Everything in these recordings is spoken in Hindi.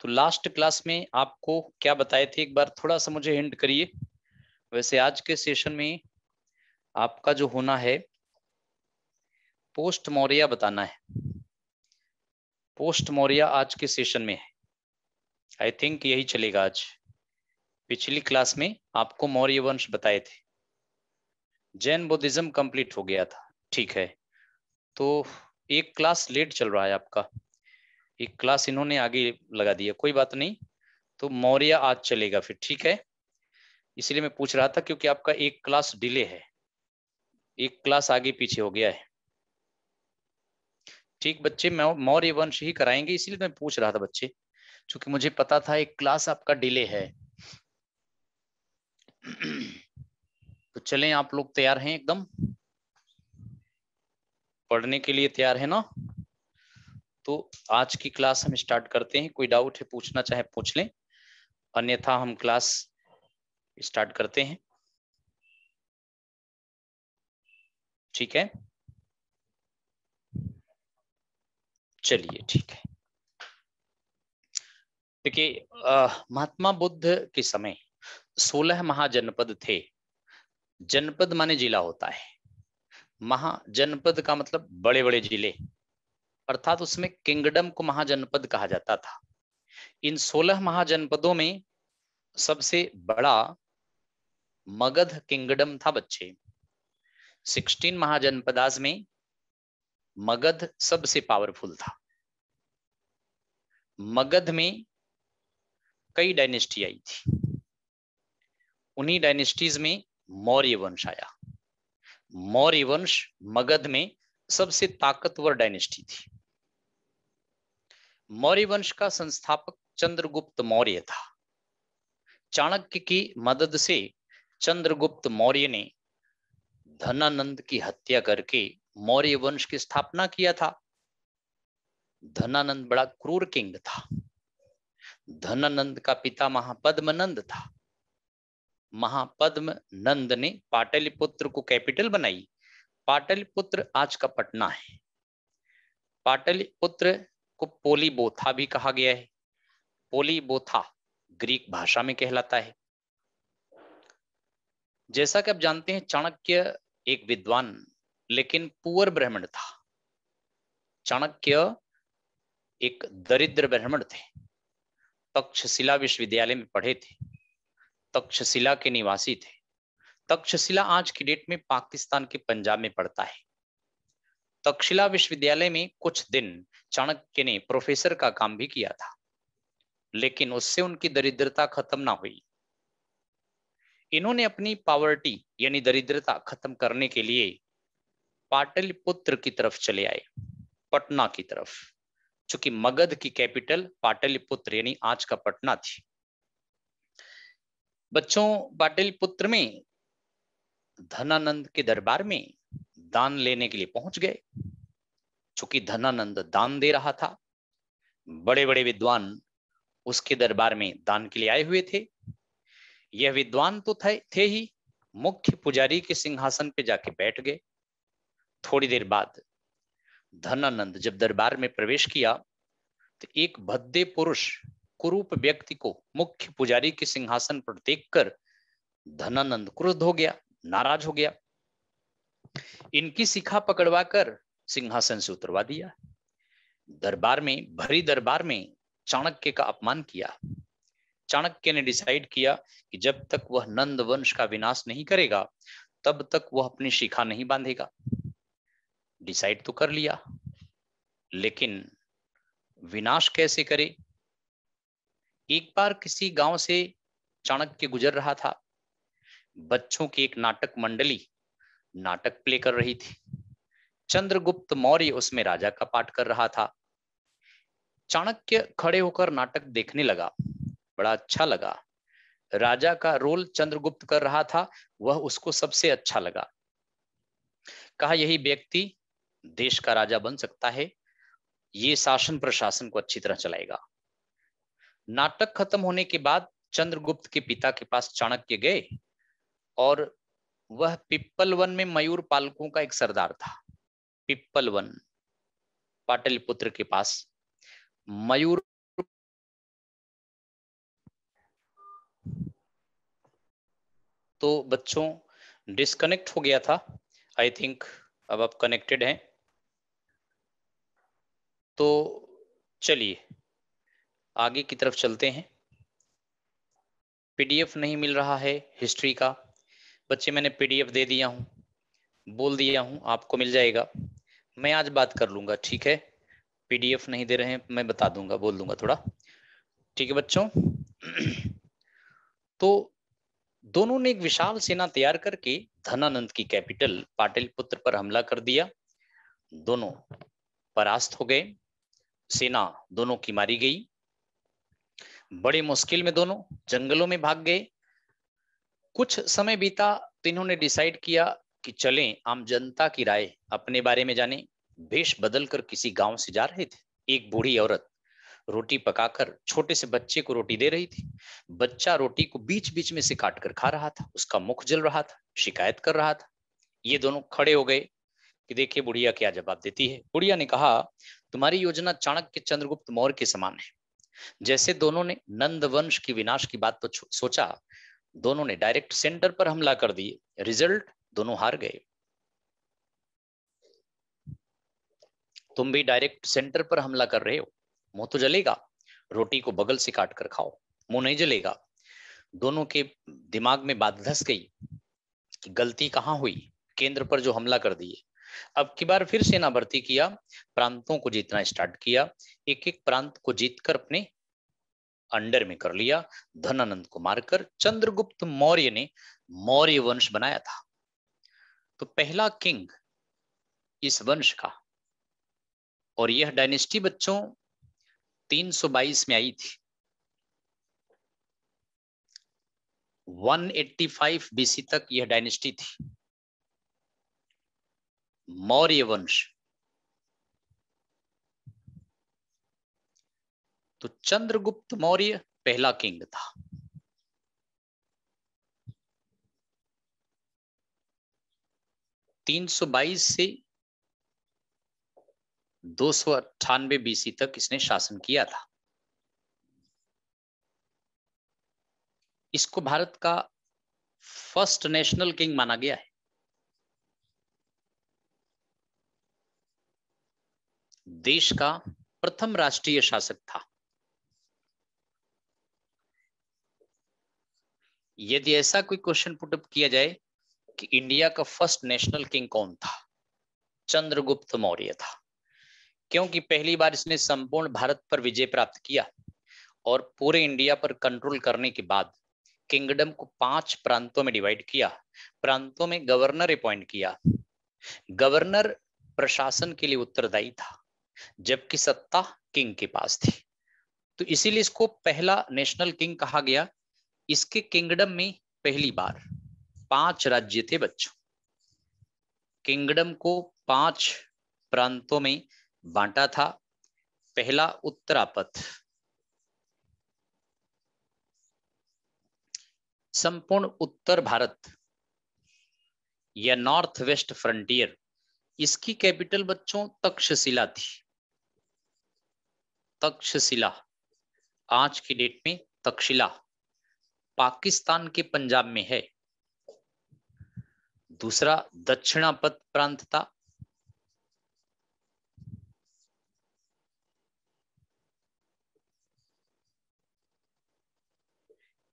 तो लास्ट क्लास में आपको क्या बताए थे, एक बार थोड़ा सा मुझे हिंट करिए। वैसे आज के सेशन में आपका जो होना है पोस्ट मौर्य बताना है। पोस्ट मौर्य आज के सेशन में है। आई थिंक यही चलेगा आज। पिछली क्लास में आपको मौर्य वंश बताए थे। जैन बुद्धिज्म कंप्लीट हो गया था, ठीक है। तो एक क्लास लेट चल रहा है आपका, एक क्लास इन्होंने आगे लगा दिया, कोई बात नहीं। तो मौर्य आज चलेगा फिर, ठीक है। इसलिए मैं पूछ रहा था क्योंकि आपका एक क्लास डिले है, एक क्लास आगे पीछे हो गया है। ठीक बच्चे, मौर्य वंश ही कराएंगे, इसलिए मैं पूछ रहा था बच्चे, क्योंकि मुझे पता था एक क्लास आपका डिले है। तो चलें, आप लोग तैयार हैं एकदम पढ़ने के लिए, तैयार है ना? तो आज की क्लास हम स्टार्ट करते हैं। कोई डाउट है पूछना चाहे पूछ लें, अन्यथा हम क्लास स्टार्ट करते हैं, ठीक है। चलिए ठीक है। देखिए, महात्मा बुद्ध के समय 16 महाजनपद थे। जनपद माने जिला होता है, महाजनपद का मतलब बड़े बड़े जिले, अर्थात उसमें किंगडम को महाजनपद कहा जाता था। इन 16 महाजनपदों में सबसे बड़ा मगध किंगडम था बच्चे। 16 महाजनपदास में मगध सबसे पावरफुल था। मगध में कई डायनेस्टी आई थी, उन्हीं डायनेस्टीज में मौर्य वंश आया। मौर्य वंश मगध में सबसे ताकतवर डायनेस्टी थी। मौर्य वंश का संस्थापक चंद्रगुप्त मौर्य था। चाणक्य की मदद से चंद्रगुप्त मौर्य ने धनानंद की हत्या करके मौर्य वंश की स्थापना किया था। धनानंद बड़ा क्रूर किंग था। धनानंद का पिता महापद्मनंद था। महापद्म नंद ने पाटलिपुत्र को कैपिटल बनाई। पाटलिपुत्र आज का पटना है। पाटलिपुत्र को पोलीबोथा भी कहा गया है। पोलीबोथा ग्रीक भाषा में कहलाता है। जैसा कि आप जानते हैं, चाणक्य एक विद्वान लेकिन पुअर ब्राह्मण था। चाणक्य एक दरिद्र ब्राह्मण थे। तक्षशिला विश्वविद्यालय में पढ़े थे, तक्षशिला के निवासी थे। तक्षशिला आज की डेट में पाकिस्तान के पंजाब में पड़ता है। तक्षशिला विश्वविद्यालय में कुछ दिन चाणक्य ने प्रोफेसर का काम भी किया था, लेकिन उससे उनकी दरिद्रता खत्म ना हुई। इन्होंने अपनी पावर्टी यानी दरिद्रता खत्म करने के लिए पाटलिपुत्र की तरफ चले आए, पटना की तरफ, चूंकि मगध की कैपिटल पाटलिपुत्र यानी आज का पटना थी। बच्चों, पाटलिपुत्र में धनानंद के दरबार में दान लेने के लिए पहुंच गए। चूंकि धनानंद दान दे रहा था, बड़े बड़े विद्वान उसके दरबार में दान के लिए आए हुए थे। यह विद्वान तो थे ही, मुख्य पुजारी के सिंहासन पे जाके बैठ गए। थोड़ी देर बाद धनानंद जब दरबार में प्रवेश किया तो एक भद्दे पुरुष कुरूप व्यक्ति को मुख्य पुजारी के सिंहासन पर देखकर धनानंद क्रुद्ध हो गया, नाराज हो गया। इनकी शिखा पकड़वाकर सिंहासन से उतरवा दिया। दरबार में, भरी दरबार में चाणक्य का अपमान किया। चाणक्य ने डिसाइड किया कि जब तक वह नंद वंश का विनाश नहीं करेगा तब तक वह अपनी शिखा नहीं बांधेगा। डिसाइड तो कर लिया, लेकिन विनाश कैसे करे? एक बार किसी गांव से चाणक्य गुजर रहा था। बच्चों की एक नाटक मंडली नाटक प्ले कर रही थी। चंद्रगुप्त मौर्य उसमें राजा का पाठ कर रहा था। चाणक्य खड़े होकर नाटक देखने लगा, बड़ा अच्छा लगा। राजा का रोल चंद्रगुप्त कर रहा था, वह उसको सबसे अच्छा लगा। कहा, यही व्यक्ति देश का राजा बन सकता है, ये शासन प्रशासन को अच्छी तरह चलाएगा। नाटक खत्म होने के बाद चंद्रगुप्त के पिता के पास चाणक्य गए और वह पिप्पल वन में मयूर पालकों का एक सरदार था। पिप्पल वन, पाटलिपुत्र के पास मयूर तो बच्चों डिस्कनेक्ट हो गया था, आई थिंक अब आप कनेक्टेड हैं। तो चलिए आगे की तरफ चलते हैं। पीडीएफ नहीं मिल रहा है हिस्ट्री का। बच्चे मैंने पीडीएफ दे दिया हूं, बोल दिया हूं आपको मिल जाएगा। मैं आज बात कर लूंगा, ठीक है। पीडीएफ नहीं दे रहे हैं, मैं बता दूंगा, बोल दूंगा थोड़ा, ठीक है बच्चों। तो दोनों ने एक विशाल सेना तैयार करके धनानंद की कैपिटल पाटलिपुत्र पर हमला कर दिया। दोनों परास्त हो गए, सेना दोनों की मारी गई। बड़ी मुश्किल में दोनों जंगलों में भाग गए। कुछ समय बीता तो इन्होंने डिसाइड किया कि चलें आम जनता की राय अपने बारे में जाने। भेष बदलकर किसी गांव से जा रहे थे। एक बूढ़ी औरत रोटी पकाकर छोटे से बच्चे को रोटी दे रही थी। बच्चा रोटी को बीच बीच में से काट कर खा रहा था, उसका मुख जल रहा था, शिकायत कर रहा था। ये दोनों खड़े हो गए कि देखिए बुढ़िया क्या जवाब देती है। बुढ़िया ने कहा, तुम्हारी योजना चाणक्य चंद्रगुप्त मौर्य के समान है। जैसे दोनों ने नंद वंश की विनाश की बात तो सोचा, दोनों ने डायरेक्ट सेंटर पर हमला कर दिए। रिजल्ट, दोनों हार गए। तुम भी डायरेक्ट सेंटर पर हमला कर रहे हो, मुंह तो जलेगा। रोटी को बगल से काट कर खाओ, मुंह नहीं जलेगा। दोनों के दिमाग में बात धस गई कि गलती कहां हुई, केंद्र पर जो हमला कर दिए। अब की बार फिर सेना भर्ती किया, प्रांतों को जीतना स्टार्ट किया। एक एक प्रांत को जीतकर अपने अंडर में कर लिया। धनानंद को मारकर चंद्रगुप्त मौर्य ने मौर्य वंश बनाया था। तो पहला किंग इस वंश का, और यह डायनेस्टी बच्चों 322 में आई थी। 185 बीसी तक यह डायनेस्टी थी, मौर्य वंश। तो चंद्रगुप्त मौर्य पहला किंग था। तीन सौ बाईस से 298 बीसी तक इसने शासन किया था। इसको भारत का फर्स्ट नेशनल किंग माना गया है। देश का प्रथम राष्ट्रीय शासक था। यदि ऐसा कोई क्वेश्चन पुटअप किया जाए कि इंडिया का फर्स्ट नेशनल किंग कौन था, चंद्रगुप्त मौर्य था। क्योंकि पहली बार इसने संपूर्ण भारत पर विजय प्राप्त किया और पूरे इंडिया पर कंट्रोल करने के बाद किंगडम को 5 प्रांतों में डिवाइड किया। प्रांतों में गवर्नर अपॉइंट किया। गवर्नर प्रशासन के लिए उत्तरदायी था, जबकि सत्ता किंग के पास थी। तो इसीलिए इसको पहला नेशनल किंग कहा गया। इसके किंगडम में पहली बार 5 राज्य थे बच्चों। किंगडम को 5 प्रांतों में बांटा था। पहला उत्तरापथ, संपूर्ण उत्तर भारत या नॉर्थ वेस्ट फ्रंटियर। इसकी कैपिटल बच्चों तक्षशिला थी। तक्षशिला आज की डेट में तक्षशिला पाकिस्तान के पंजाब में है। दूसरा दक्षिणापथ प्रांत था।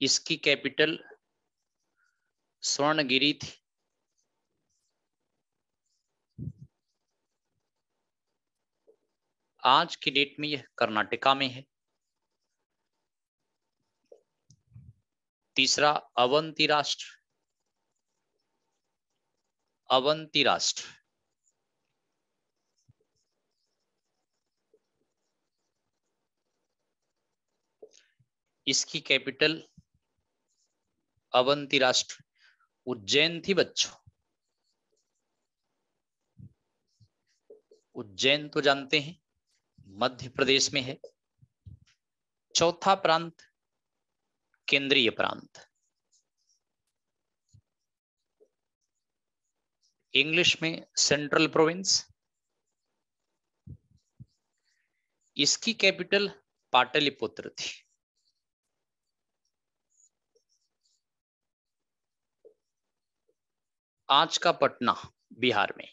इसकी कैपिटल स्वर्णगिरी थी। आज की डेट में यह कर्नाटका में है। तीसरा अवंती राष्ट्र। अवंती राष्ट्र इसकी कैपिटल अवंती राष्ट्र उज्जैन थी बच्चों। उज्जैन तो जानते हैं मध्य प्रदेश में है। चौथा प्रांत केंद्रीय प्रांत, इंग्लिश में सेंट्रल प्रोविंस। इसकी कैपिटल पाटलिपुत्र थी। आज का पटना बिहार में।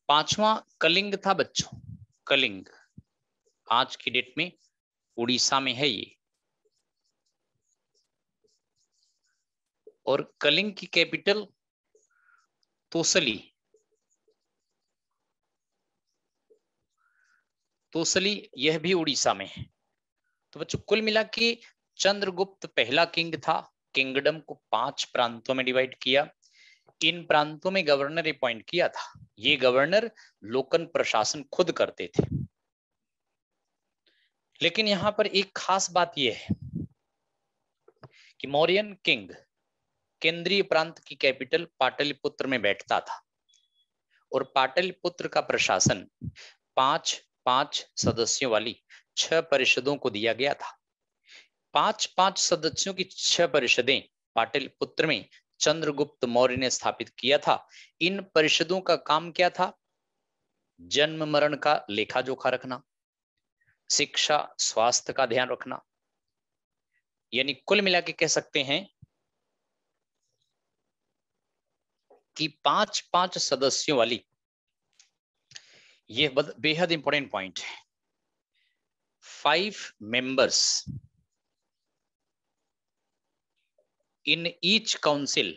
पांचवा कलिंग था बच्चों, कलिंग आज की डेट में उड़ीसा में है ये। और कलिंग की कैपिटल तोसली, तोसली यह भी उड़ीसा में है। तो बच्चों कुल मिला के चंद्रगुप्त पहला किंग था। किंगडम को 5 प्रांतों में डिवाइड किया। इन प्रांतों में गवर्नर अपॉइंट किया था। ये गवर्नर लोकन प्रशासन खुद करते थे। लेकिन यहां पर एक खास बात यह है कि मौर्यन किंग केंद्रीय प्रांत की कैपिटल पाटलिपुत्र में बैठता था और पाटलिपुत्र का प्रशासन 5-5 सदस्यों वाली 6 परिषदों को दिया गया था। 5-5 सदस्यों की 6 परिषदें पाटलिपुत्र में चंद्रगुप्त मौर्य ने स्थापित किया था। इन परिषदों का काम क्या था? जन्म मरण का लेखा जोखा रखना, शिक्षा स्वास्थ्य का ध्यान रखना। यानी कुल मिला के कह सकते हैं कि 5-5 सदस्यों वाली, यह बेहद इंपॉर्टेंट पॉइंट है, 5 members in each council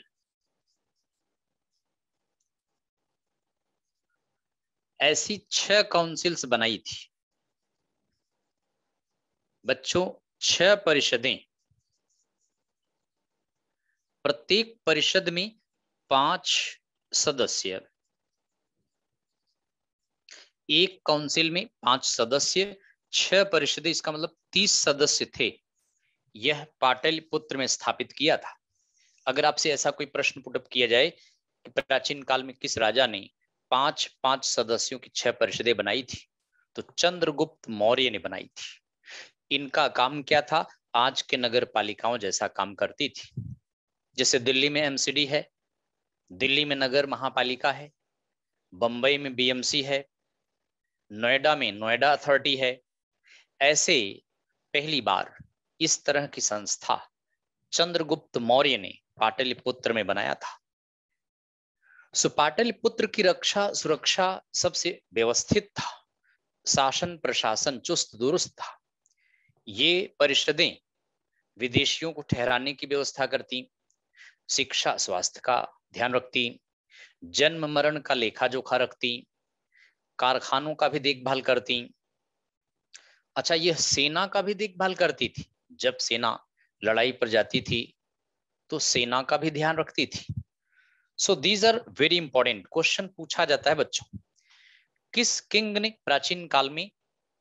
ऐसी 6 काउंसिल्स बनाई थी बच्चों, 6 परिषदें, प्रत्येक परिषद में 5 सदस्य, एक काउंसिल में 5 सदस्य, 6 परिषदें, इसका मतलब 30 सदस्य थे। यह पाटलिपुत्र में स्थापित किया था। अगर आपसे ऐसा कोई प्रश्न पुटअप किया जाए कि प्राचीन काल में किस राजा ने 5-5 सदस्यों की 6 परिषदें बनाई थी, तो चंद्रगुप्त मौर्य ने बनाई थी। इनका काम क्या था? आज के नगर पालिकाओं जैसा काम करती थी। जैसे दिल्ली में एमसीडी है, दिल्ली में नगर महापालिका है, बंबई में बीएमसी है, नोएडा में नोएडा अथॉरिटी है। ऐसे पहली बार इस तरह की संस्था चंद्रगुप्त मौर्य ने पाटलिपुत्र में बनाया था। सो पाटलिपुत्र की रक्षा सुरक्षा सबसे व्यवस्थित था, शासन प्रशासन चुस्त दुरुस्त था। ये परिषदें विदेशियों को ठहराने की व्यवस्था करती, शिक्षा स्वास्थ्य का ध्यान रखती, जन्म मरण का लेखा जोखा रखती, कारखानों का भी देखभाल करती। अच्छा, यह सेना का भी देखभाल करती थी। जब सेना लड़ाई पर जाती थी तो सेना का भी ध्यान रखती थी। So these are very important question पूछा जाता है बच्चों। किस किंग ने प्राचीन काल में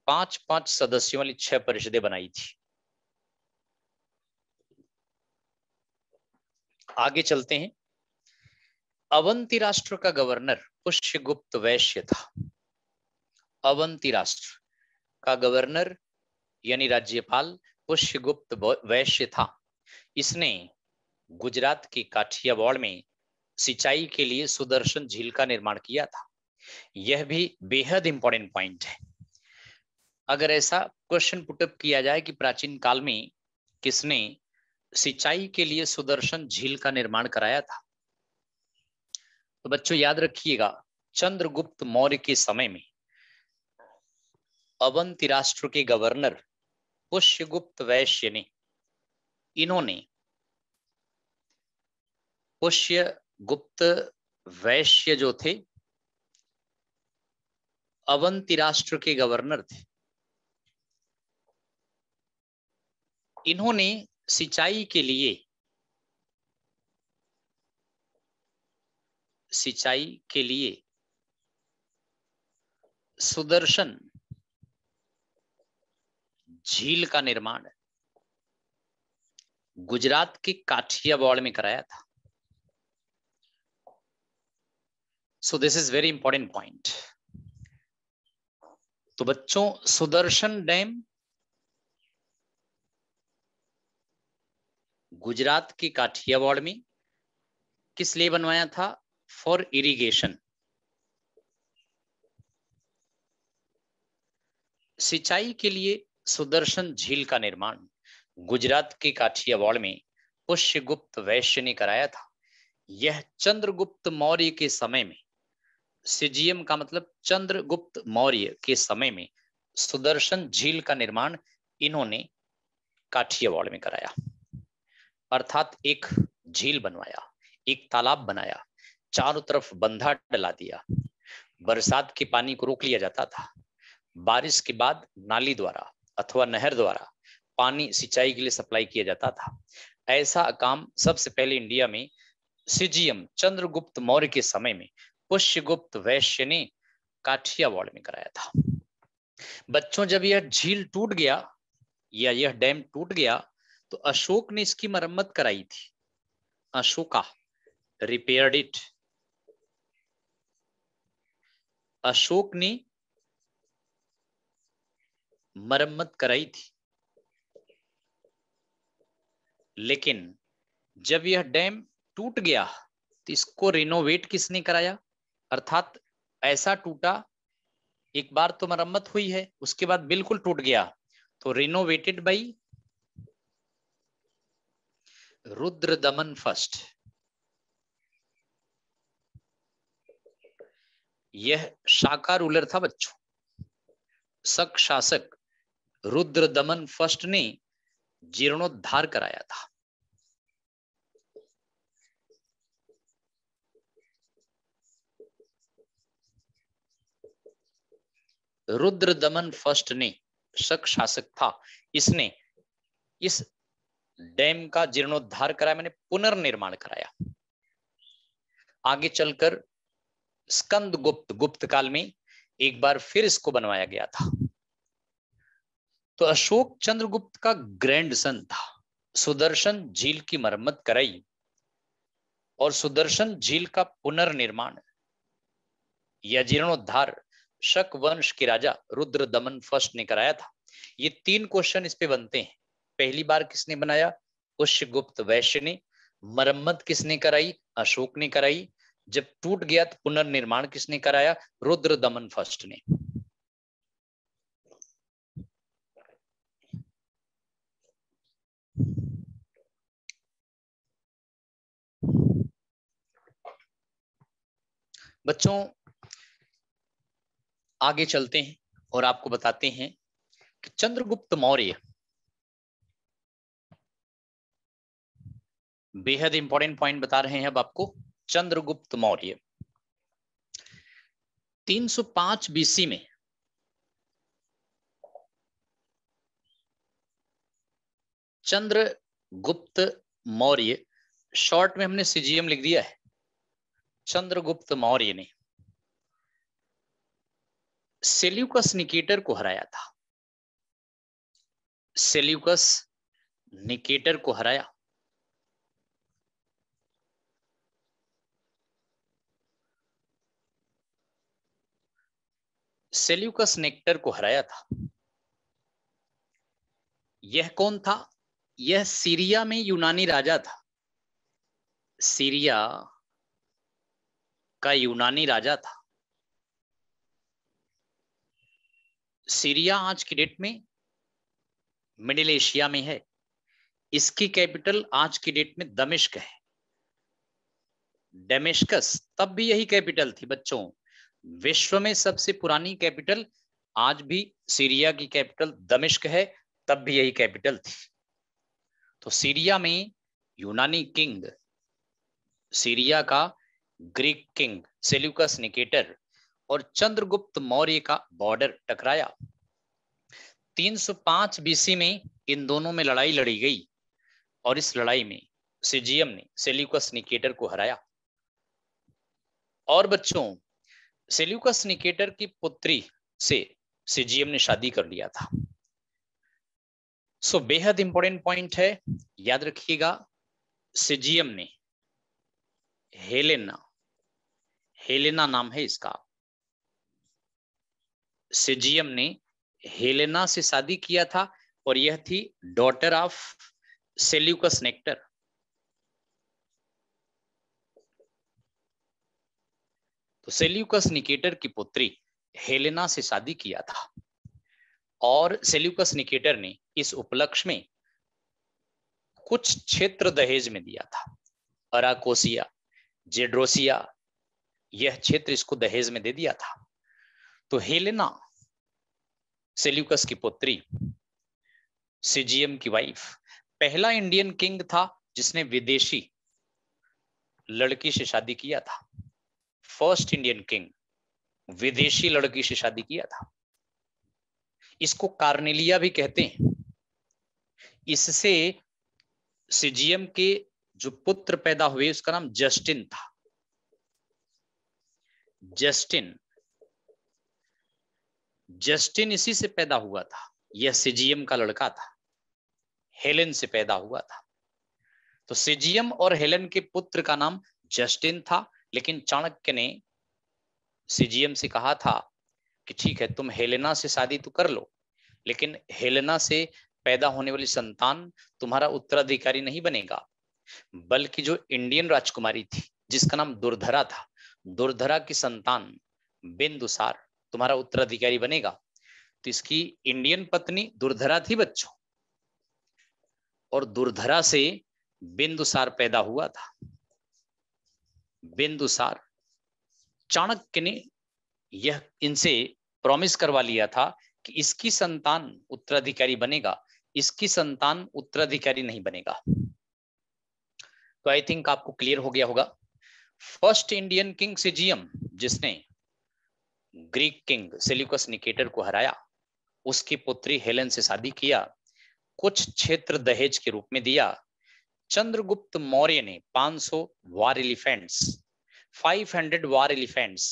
5-5 सदस्यों वाली 6 परिषदें बनाई थी? आगे चलते हैं। अवंती राष्ट्र का गवर्नर पुष्यगुप्त वैश्य था। अवंती राष्ट्र का गवर्नर यानी राज्यपाल पुष्यगुप्त वैश्य था। इसने गुजरात के काठियावाड़ में सिंचाई के लिए सुदर्शन झील का निर्माण किया था। यह भी बेहद इंपॉर्टेंट पॉइंट है। अगर ऐसा क्वेश्चन पुटअप किया जाए कि प्राचीन काल में किसने सिंचाई के लिए सुदर्शन झील का निर्माण कराया था, तो बच्चों याद रखिएगा, चंद्रगुप्त मौर्य के समय में अवंती राष्ट्र के गवर्नर पुष्यगुप्त वैश्य ने, इन्होंने पुष्यगुप्त वैश्य जो थे अवंती राष्ट्र के गवर्नर थे। इन्होंने सिंचाई के लिए सुदर्शन झील का निर्माण गुजरात के काठियावाड़ में कराया था। So this is very important point. तो बच्चों सुदर्शन डैम गुजरात के काठियावाड़ में किस लिए बनवाया था? फॉर इरिगेशन, सिंचाई के लिए सुदर्शन झील का निर्माण गुजरात के काठियावाड़ में पुष्यगुप्त वैश्य ने कराया था। यह चंद्रगुप्त मौर्य के समय में, सिजियम का मतलब चंद्रगुप्त मौर्य के समय में सुदर्शन झील का निर्माण इन्होंने काठियावाड़ में कराया। अर्थात एक झील बनवाया, एक तालाब बनाया, चारों तरफ बंधा डला दिया, बरसात के पानी को रोक लिया जाता था, बारिश के बाद नाली द्वारा अथवा नहर द्वारा पानी सिंचाई के लिए सप्लाई किया जाता था। ऐसा काम सबसे पहले इंडिया में सिजियम चंद्रगुप्त मौर्य के समय में पुष्यगुप्त वैश्य ने काठियावाड़ में कराया था। बच्चों, जब यह झील टूट गया या यह डैम टूट गया तो अशोक ने इसकी मरम्मत कराई थी। Ashoka repaired it. अशोक ने मरम्मत कराई थी। लेकिन जब यह डैम टूट गया तो इसको रिनोवेट किसने कराया? अर्थात ऐसा टूटा, एक बार तो मरम्मत हुई है, उसके बाद बिल्कुल टूट गया, तो रिनोवेटेड बाई रुद्रदमन फर्स्ट। यह शाका रूलर था बच्चों, शक शासक रुद्रदमन फर्स्ट ने जीर्णोद्धार कराया था। रुद्रदमन फर्स्ट ने, शक शासक था, इसने इस डैम का जीर्णोद्धार कराया, मैंने पुनर्निर्माण कराया। आगे चलकर स्कंद गुप्त, गुप्त काल में एक बार फिर इसको बनवाया गया था। तो अशोक चंद्रगुप्त का ग्रैंडसन था। सुदर्शन झील की मरम्मत कराई और सुदर्शन झील का पुनर्निर्माण या जीर्णोद्धार शक वंश के राजा रुद्रदमन फर्स्ट ने कराया था। ये 3 क्वेश्चन इस पे बनते हैं। पहली बार किसने बनाया? पुष्यगुप्त वैश्य ने। मरम्मत किसने कराई? अशोक ने कराई। जब टूट गया तो पुनर्निर्माण किसने कराया? रुद्रदमन फर्स्ट ने। बच्चों, आगे चलते हैं और आपको बताते हैं कि चंद्रगुप्त मौर्य बेहद इंपॉर्टेंट पॉइंट बता रहे हैं अब आपको। चंद्रगुप्त मौर्य 305 बीसी में चंद्रगुप्त मौर्य, शॉर्ट में हमने सिजियम लिख दिया है, चंद्रगुप्त मौर्य ने सेल्यूकस निकेटर को हराया था। सेल्यूकस निकेटर को हराया। सेल्यूकस नेक्टर को हराया था। यह कौन था? यह सीरिया में यूनानी राजा था। सीरिया का यूनानी राजा था। सीरिया आज की डेट में मिडिल एशिया में है। इसकी कैपिटल आज की डेट में दमिश्क है। डेमेस्कस तब भी यही कैपिटल थी बच्चों। विश्व में सबसे पुरानी कैपिटल आज भी सीरिया की कैपिटल दमिश्क है, तब भी यही कैपिटल थी। तो सीरिया में यूनानी किंग, सीरिया का ग्रीक किंग सेल्यूकस निकेटर और चंद्रगुप्त मौर्य का बॉर्डर टकराया। 305 बीसी में इन दोनों में लड़ाई लड़ी गई और इस लड़ाई में सिजियम ने सेल्यूकस निकेटर को हराया। और बच्चों, सेल्यूकस निकेटर की पुत्री से सिजियम ने शादी कर लिया था। सो बेहद इंपॉर्टेंट पॉइंट है, याद रखिएगा। सिजियम ने हेलेना, हेलेना नाम है इसका, सिजियम ने हेलेना से शादी किया था और यह थी डॉटर ऑफ सेल्यूकस नेक्टर। तो सेल्यूकस निकेटर की पुत्री हेलेना से शादी किया था और सेल्यूकस निकेटर ने इस उपलक्ष्य में कुछ क्षेत्र दहेज में दिया था। अराकोसिया जेड्रोसिया, यह क्षेत्र इसको दहेज में दे दिया था। तो हेलेना सेल्यूकस की पुत्री, सिजियम की वाइफ, पहला इंडियन किंग था जिसने विदेशी लड़की से शादी किया था। फर्स्ट इंडियन किंग विदेशी लड़की से शादी किया था। इसको कार्नेलिया भी कहते हैं। इससे सिजियम के जो पुत्र पैदा हुए उसका नाम जस्टिन था। जस्टिन इसी से पैदा हुआ था। यह सिजियम का लड़का था, हेलेन से पैदा हुआ था। तो सिजियम और हेलेन के पुत्र का नाम जस्टिन था, लेकिन चाणक्य ने सिजियम से कहा था कि ठीक है, तुम हेलेना से शादी तो कर लो, लेकिन हेलेना से पैदा होने वाली संतान तुम्हारा उत्तराधिकारी नहीं बनेगा, बल्कि जो इंडियन राजकुमारी थी जिसका नाम दुर्धरा था, दुर्धरा की संतान बिंदुसार तुम्हारा उत्तराधिकारी बनेगा। तो इसकी इंडियन पत्नी दुर्धरा थी बच्चों, और दुर्धरा से बिंदुसार पैदा हुआ था। बिंदुसार, चाणक्य ने यह इनसे प्रॉमिस करवा लिया था कि इसकी संतान उत्तराधिकारी बनेगा, इसकी संतान उत्तराधिकारी नहीं बनेगा। तो आई थिंक आपको क्लियर हो गया होगा। फर्स्ट इंडियन किंग सिजियम, जिसने ग्रीक किंग सेल्यूकस निकेटर को हराया, उसकी पुत्री हेलेन से शादी किया, कुछ क्षेत्र दहेज के रूप में दिया। चंद्रगुप्त मौर्य ने 500 वार एलिफेंट्स 500 वार एलिफेंट्स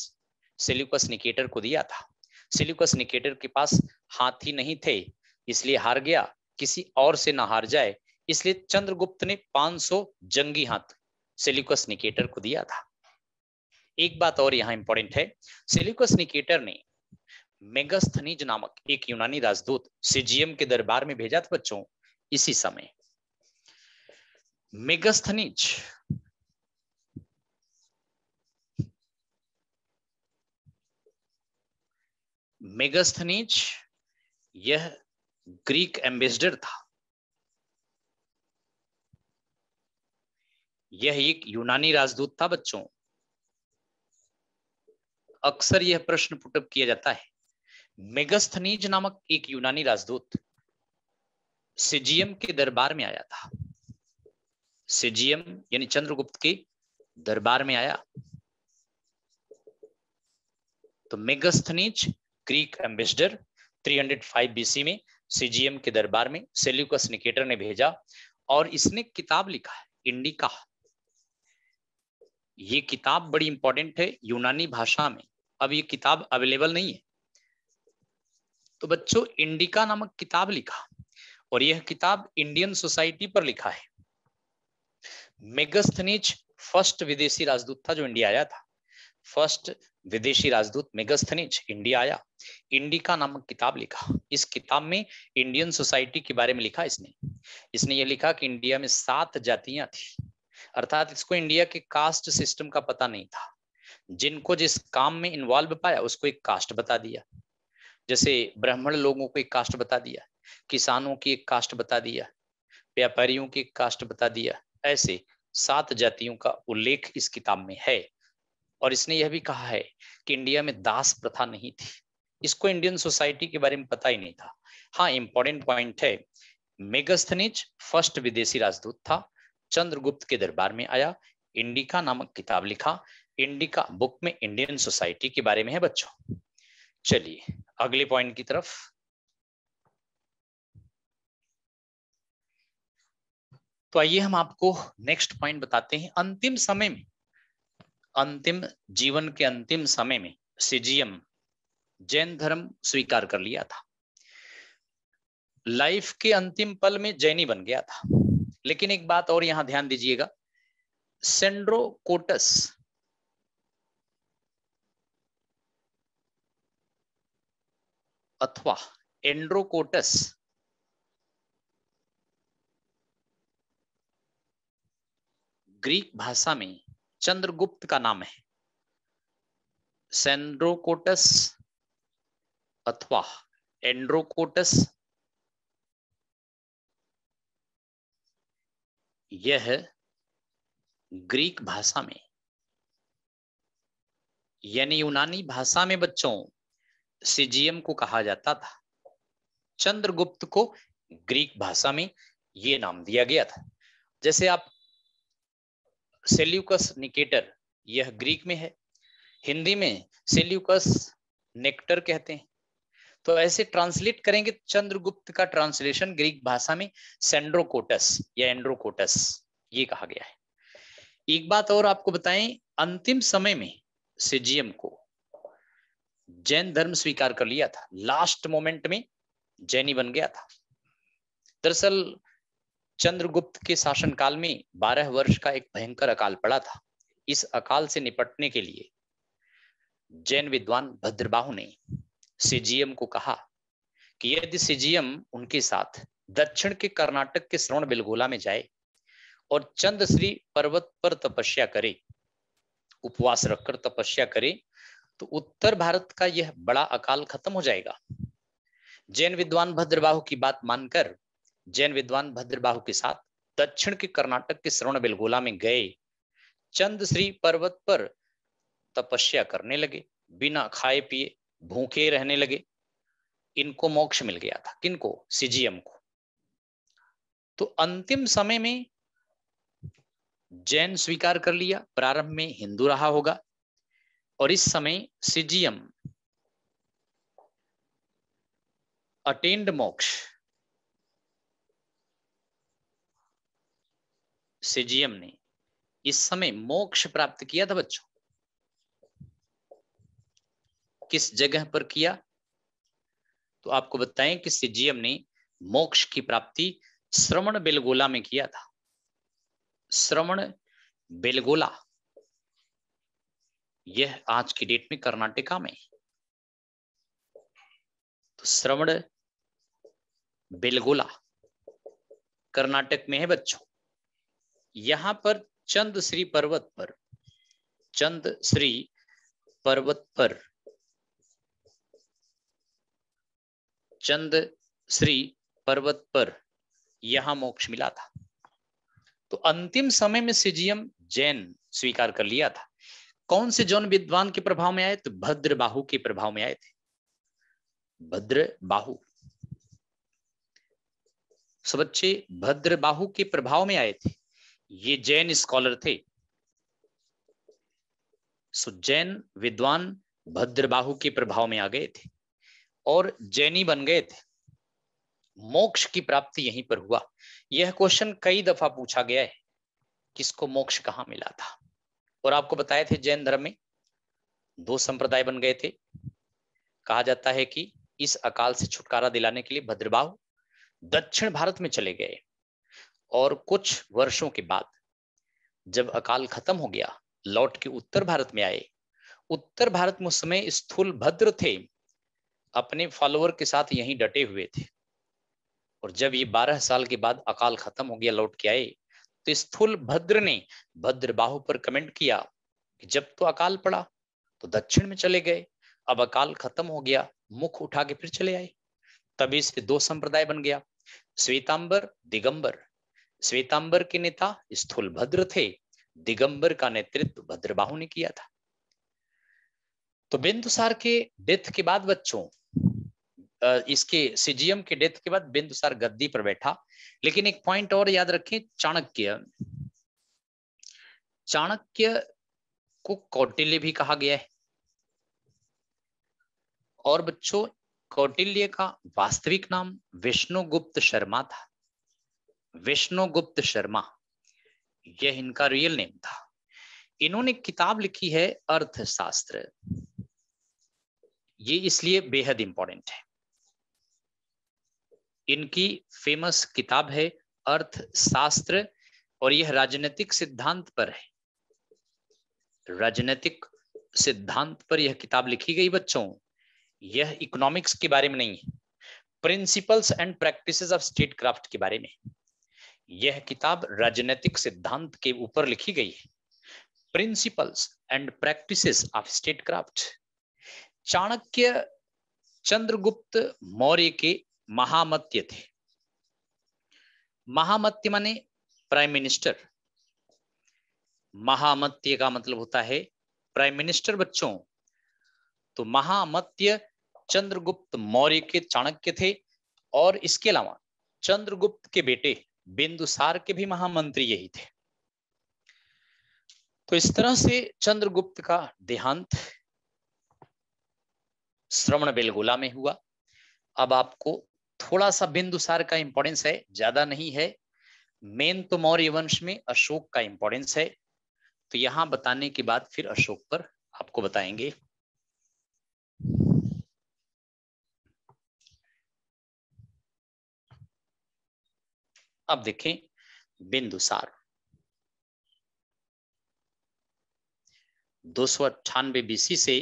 सेल्यूकस निकेटर को दिया था। सेल्यूकस निकेटर के पास हाथी नहीं थे, इसलिए हार गया, किसी और से ना हार जाए, इसलिए चंद्रगुप्त ने 500 जंगी हाथ सेल्यूकस निकेटर को दिया था। एक बात और यहां इंपॉर्टेंट है, सेल्यूकस निकेटर ने मेगास्थनीज नामक एक यूनानी राजदूत सिजियम के दरबार में भेजा था बच्चों। इसी समय मेगास्थनीज यह ग्रीक एम्बेसडर था। यह एक यूनानी राजदूत था बच्चों। अक्सर यह प्रश्न पुटअप किया जाता है, मेगास्थनीज नामक एक यूनानी राजदूत सिजियम के दरबार में आया था। सिजियम यानी चंद्रगुप्त के दरबार में आया। तो मेगास्थनीज ग्रीक एम्बेसडर 305 बीसी में सिजियम के दरबार में सेल्यूकस निकेटर ने भेजा, और इसने किताब लिखा है इंडिका। ये किताब बड़ी इंपॉर्टेंट है यूनानी भाषा में। अब ये किताब अवेलेबल नहीं है, तो बच्चों इंडिका नामक किताब लिखा, और यह किताब इंडियन सोसाइटी पर लिखा है। मेगास्थनीज फर्स्ट विदेशी राजदूत था जो इंडिया आया था। फर्स्ट विदेशी राजदूत मेगास्थनीज इंडिया आया, इंडिका नामक किताब लिखा। इस किताब में इंडियन सोसाइटी के बारे में लिखा। इसने ये लिखा कि इंडिया में 7 जातियां थी, अर्थात इसको इंडिया के कास्ट सिस्टम का पता नहीं था। जिनको जिस काम में इन्वॉल्व पाया उसको एक कास्ट बता दिया। जैसे ब्राह्मण लोगों को एक कास्ट बता दिया, किसानों की एक कास्ट बता दिया, व्यापारियों की एक कास्ट बता दिया। ऐसे 7 जातियों का उल्लेख इस किताब में है। और इसने यह भी कहा है कि इंडिया में दास प्रथा नहीं थी। इसको इंडियन सोसाइटी के बारे में पता ही नहीं था। हाँ, इंपॉर्टेंट पॉइंट है, मेगास्थनीज फर्स्ट विदेशी राजदूत था, चंद्रगुप्त के दरबार में आया, इंडिका नामक किताब लिखा। इंडिका बुक में इंडियन सोसाइटी के बारे में है बच्चों। चलिए अगले पॉइंट की तरफ। तो आइए हम आपको नेक्स्ट पॉइंट बताते हैं। अंतिम समय में, अंतिम जीवन के अंतिम समय में सिजियम जैन धर्म स्वीकार कर लिया था। लाइफ के अंतिम पल में जैनी बन गया था। लेकिन एक बात और यहां ध्यान दीजिएगा, सेंड्रोकोटस अथवा एंड्रोकोटस ग्रीक भाषा में चंद्रगुप्त का नाम है। सेंड्रोकोटस अथवा एंड्रोकोटस यह ग्रीक भाषा में यानी यूनानी भाषा में बच्चों सिजियम को कहा जाता था। चंद्रगुप्त को ग्रीक भाषा में ये नाम दिया गया था। जैसे आप सेल्यूकस निकेटर, यह ग्रीक में है, हिंदी में सेल्यूकस नेक्टर कहते हैं। तो ऐसे ट्रांसलेट करेंगे, चंद्रगुप्त का ट्रांसलेशन ग्रीक भाषा में सेंड्रोकोटस या एंड्रोकोटस ये कहा गया है। एक बात और आपको बताएं, अंतिम समय में सिजियम को जैन धर्म स्वीकार कर लिया था। लास्ट मोमेंट में जैनी बन गया था। दरअसल चंद्रगुप्त के शासनकाल में 12 वर्ष का एक भयंकर अकाल पड़ा था। इस अकाल से निपटने के लिए जैन विद्वान भद्रबाहु ने सिजियम को कहा कि यदि सिजियम उनके साथ दक्षिण के कर्नाटक के श्रवणबेलगोला में जाए और चंद्रश्री पर्वत पर तपस्या करे, उपवास रखकर तपस्या करे, तो उत्तर भारत का यह बड़ा अकाल खत्म हो जाएगा। जैन विद्वान भद्रबाहु की बात मानकर जैन विद्वान भद्रबाहु के साथ दक्षिण के कर्नाटक के श्रवणबेलगोला में गए, चंद्रश्री पर्वत पर तपस्या करने लगे, बिना खाए पिए भूखे रहने लगे। इनको मोक्ष मिल गया था। किनको? सिजियम को। तो अंतिम समय में जैन स्वीकार कर लिया, प्रारंभ में हिंदू रहा होगा, और इस समय सिजियम अटेंड मोक्ष। सिजियम ने इस समय मोक्ष प्राप्त किया था बच्चों। किस जगह पर किया? तो आपको बताएं कि सिजियम ने मोक्ष की प्राप्ति श्रवणबेलगोला में किया था। श्रवणबेलगोला यह आज की डेट में कर्नाटका में। तो श्रवणबेलगोला कर्नाटक में है बच्चों। यहां पर चंद्रश्री पर्वत पर, चंद्रश्री पर्वत पर, चंद्रश्री पर्वत पर यहां मोक्ष मिला था। तो अंतिम समय में सिजियम जैन स्वीकार कर लिया था। कौन से जौन विद्वान के प्रभाव में आए? तो भद्रबाहु के प्रभाव में आए थे। भद्रबाहु, सब बच्चे भद्रबाहु के प्रभाव में आए थे। ये जैन स्कॉलर थे। सो जैन विद्वान भद्रबाहु के प्रभाव में आ गए थे और जैनी बन गए थे। मोक्ष की प्राप्ति यहीं पर हुआ। यह क्वेश्चन कई दफा पूछा गया है, किसको मोक्ष कहां मिला था। और आपको बताए थे जैन धर्म में 2 संप्रदाय बन गए थे। कहा जाता है कि इस अकाल से छुटकारा दिलाने के लिए भद्रबाहु दक्षिण भारत में चले गए, और कुछ वर्षों के बाद जब अकाल खत्म हो गया, लौट के उत्तर भारत में आए। उत्तर भारत में उस समय स्थूल भद्र थे, अपने फॉलोअर के साथ यहीं डटे हुए थे। और जब ये 12 साल के बाद अकाल खत्म हो गया, लौट के आए, तो स्थूल भद्र ने भद्रबाहु पर कमेंट किया कि जब तो अकाल पड़ा तो दक्षिण में चले गए, अब अकाल खत्म हो गया, मुख उठा के फिर चले आए। तभी से 2 संप्रदाय बन गया, श्वेतांबर, दिगंबर। श्वेतांबर के नेता स्थूल भद्र थे, दिगंबर का नेतृत्व भद्रबाहु ने किया था। तो बिंदुसार के डेथ के बाद बच्चों, इसके सिजियम के डेथ के बाद बिंदुसार गद्दी पर बैठा। लेकिन एक पॉइंट और याद रखें, चाणक्य, चाणक्य को कौटिल्य भी कहा गया है। और बच्चों, कौटिल्य का वास्तविक नाम विष्णुगुप्त शर्मा था। विष्णुगुप्त शर्मा, यह इनका रियल नेम था। इन्होंने किताब लिखी है अर्थशास्त्र। ये इसलिए बेहद इंपॉर्टेंट है। इनकी फेमस किताब है अर्थशास्त्र, और यह राजनीतिक सिद्धांत पर है। राजनीतिक सिद्धांत पर यह किताब लिखी गई बच्चों। यह इकोनॉमिक्स के बारे में नहीं है, principles and practices of state craft के बारे में। यह किताब राजनीतिक सिद्धांत के ऊपर लिखी गई है, principles and practices of state craft. Chanakya Chandragupta Maurya के महामत्य थे। महामत्य माने प्राइम मिनिस्टर। महामत्य का मतलब होता है प्राइम मिनिस्टर बच्चों। तो महामत्य चंद्रगुप्त मौर्य के चाणक्य थे, और इसके अलावा चंद्रगुप्त के बेटे बिंदुसार के भी महामंत्री यही थे। तो इस तरह से चंद्रगुप्त का देहांत श्रवणबेलगोला में हुआ। अब आपको थोड़ा सा बिंदुसार का इंपॉर्टेंस है, ज्यादा नहीं है। मेन तो मौर्य वंश में अशोक का इंपॉर्टेंस है, तो यहां बताने के बाद फिर अशोक पर आपको बताएंगे। अब देखें बिंदुसार 298 बीसी से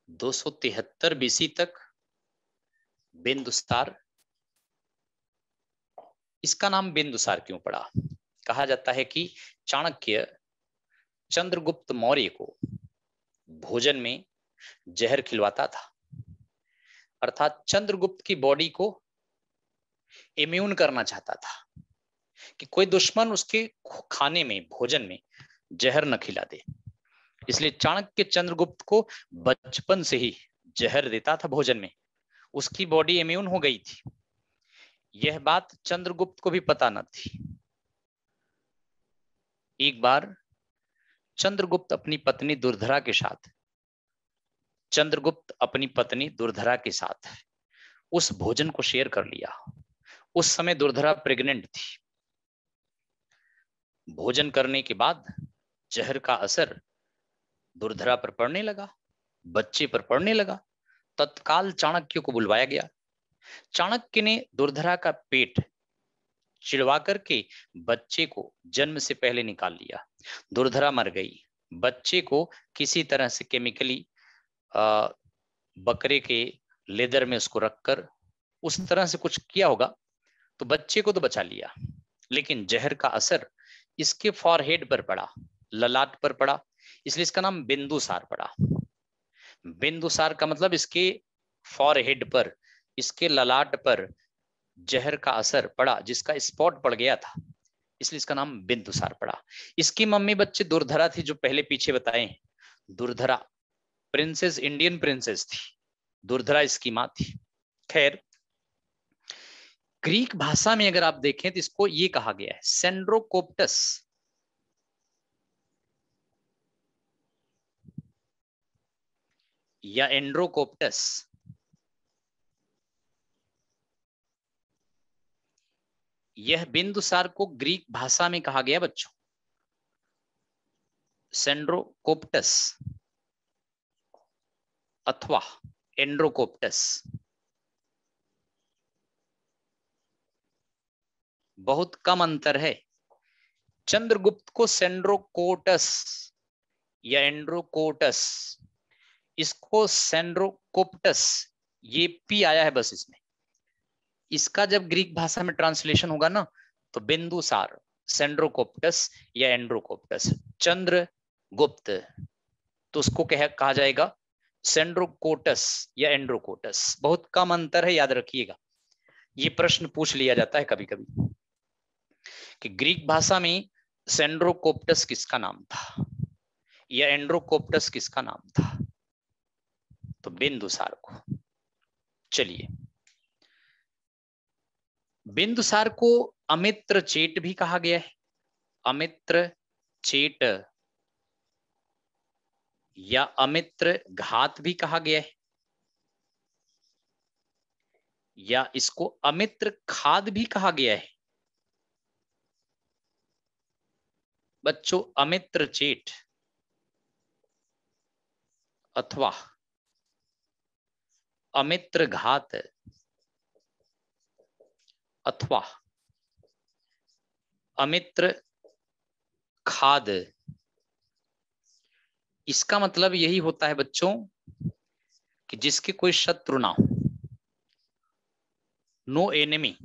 273 बीसी तक बिंदुसार। इसका नाम बिंदुसार क्यों पड़ा? कहा जाता है कि चाणक्य चंद्रगुप्त मौर्य को भोजन में जहर खिलवाता था, अर्थात चंद्रगुप्त की बॉडी को इम्यून करना चाहता था कि कोई दुश्मन उसके खाने में, भोजन में जहर न खिला दे। इसलिए चाणक्य चंद्रगुप्त को बचपन से ही जहर देता था भोजन में, उसकी बॉडी इम्यून हो गई थी। यह बात चंद्रगुप्त को भी पता न थी। एक बार चंद्रगुप्त अपनी पत्नी दुर्धरा के साथ उस भोजन को शेयर कर लिया। उस समय दुर्धरा प्रेग्नेंट थी। भोजन करने के बाद जहर का असर दुर्धरा पर पड़ने लगा, बच्चे पर पड़ने लगा। तत्काल चाणक्य को बुलवाया गया। चाणक्य ने दुर्धरा का पेट चिड़वा करके बच्चे को जन्म से पहले निकाल लिया। दुर्धरा मर गई। बच्चे को किसी तरह से केमिकली बकरे के लेदर में उसको रखकर उस तरह से कुछ किया होगा, तो बच्चे को तो बचा लिया, लेकिन जहर का असर इसके फॉरहेड पर पड़ा, ललाट पर पड़ा, इसलिए इसका नाम बिंदुसार पड़ा। बिंदुसार का मतलब इसके फॉरहेड पर, इसके ललाट पर जहर का असर पड़ा, जिसका स्पॉट पड़ गया था, इसलिए इसका नाम बिंदुसार पड़ा। इसकी मम्मी बच्चे दुर्धरा थी, जो पहले पीछे बताए। दुर्धरा प्रिंसेस, इंडियन प्रिंसेस थी, दुर्धरा इसकी मां थी। खैर, ग्रीक भाषा में अगर आप देखें तो इसको ये कहा गया है सेंड्रोकोप्टस। या एंड्रोकोप्टस। यह बिंदुसार को ग्रीक भाषा में कहा गया बच्चों सेंड्रोकोप्टस अथवा एंड्रोकोप्टस। बहुत कम अंतर है। चंद्रगुप्त को सेंड्रोकोटस या एंड्रोकोटस, इसको सेंड्रोकोप्टस, ये पी आया है बस इसमें। इसका जब ग्रीक भाषा में ट्रांसलेशन होगा ना, तो बिंदुसार, सेंड्रोकोप्टस या एंड्रोकोप्टस। चंद्रगुप्त तो उसको कहा जाएगा सेंड्रोकोटस या एंड्रोकोटस। बहुत कम अंतर है, याद रखिएगा। ये प्रश्न पूछ लिया जाता है कभी कभी कि ग्रीक भाषा में सेंड्रोकोप्टस किसका नाम था या एंड्रोकोप्टस किसका नाम था, तो बिंदुसार को। चलिए, बिंदुसार को अमित्र चेट भी कहा गया है। अमित्र चेट या अमित्र घात भी कहा गया है, या इसको अमित्र खाद भी कहा गया है। बच्चों, अमित्र चेट अथवा अमित्र घात अथवा अमित्र खाद, इसका मतलब यही होता है बच्चों कि जिसके कोई शत्रु ना हो, नो एनिमी।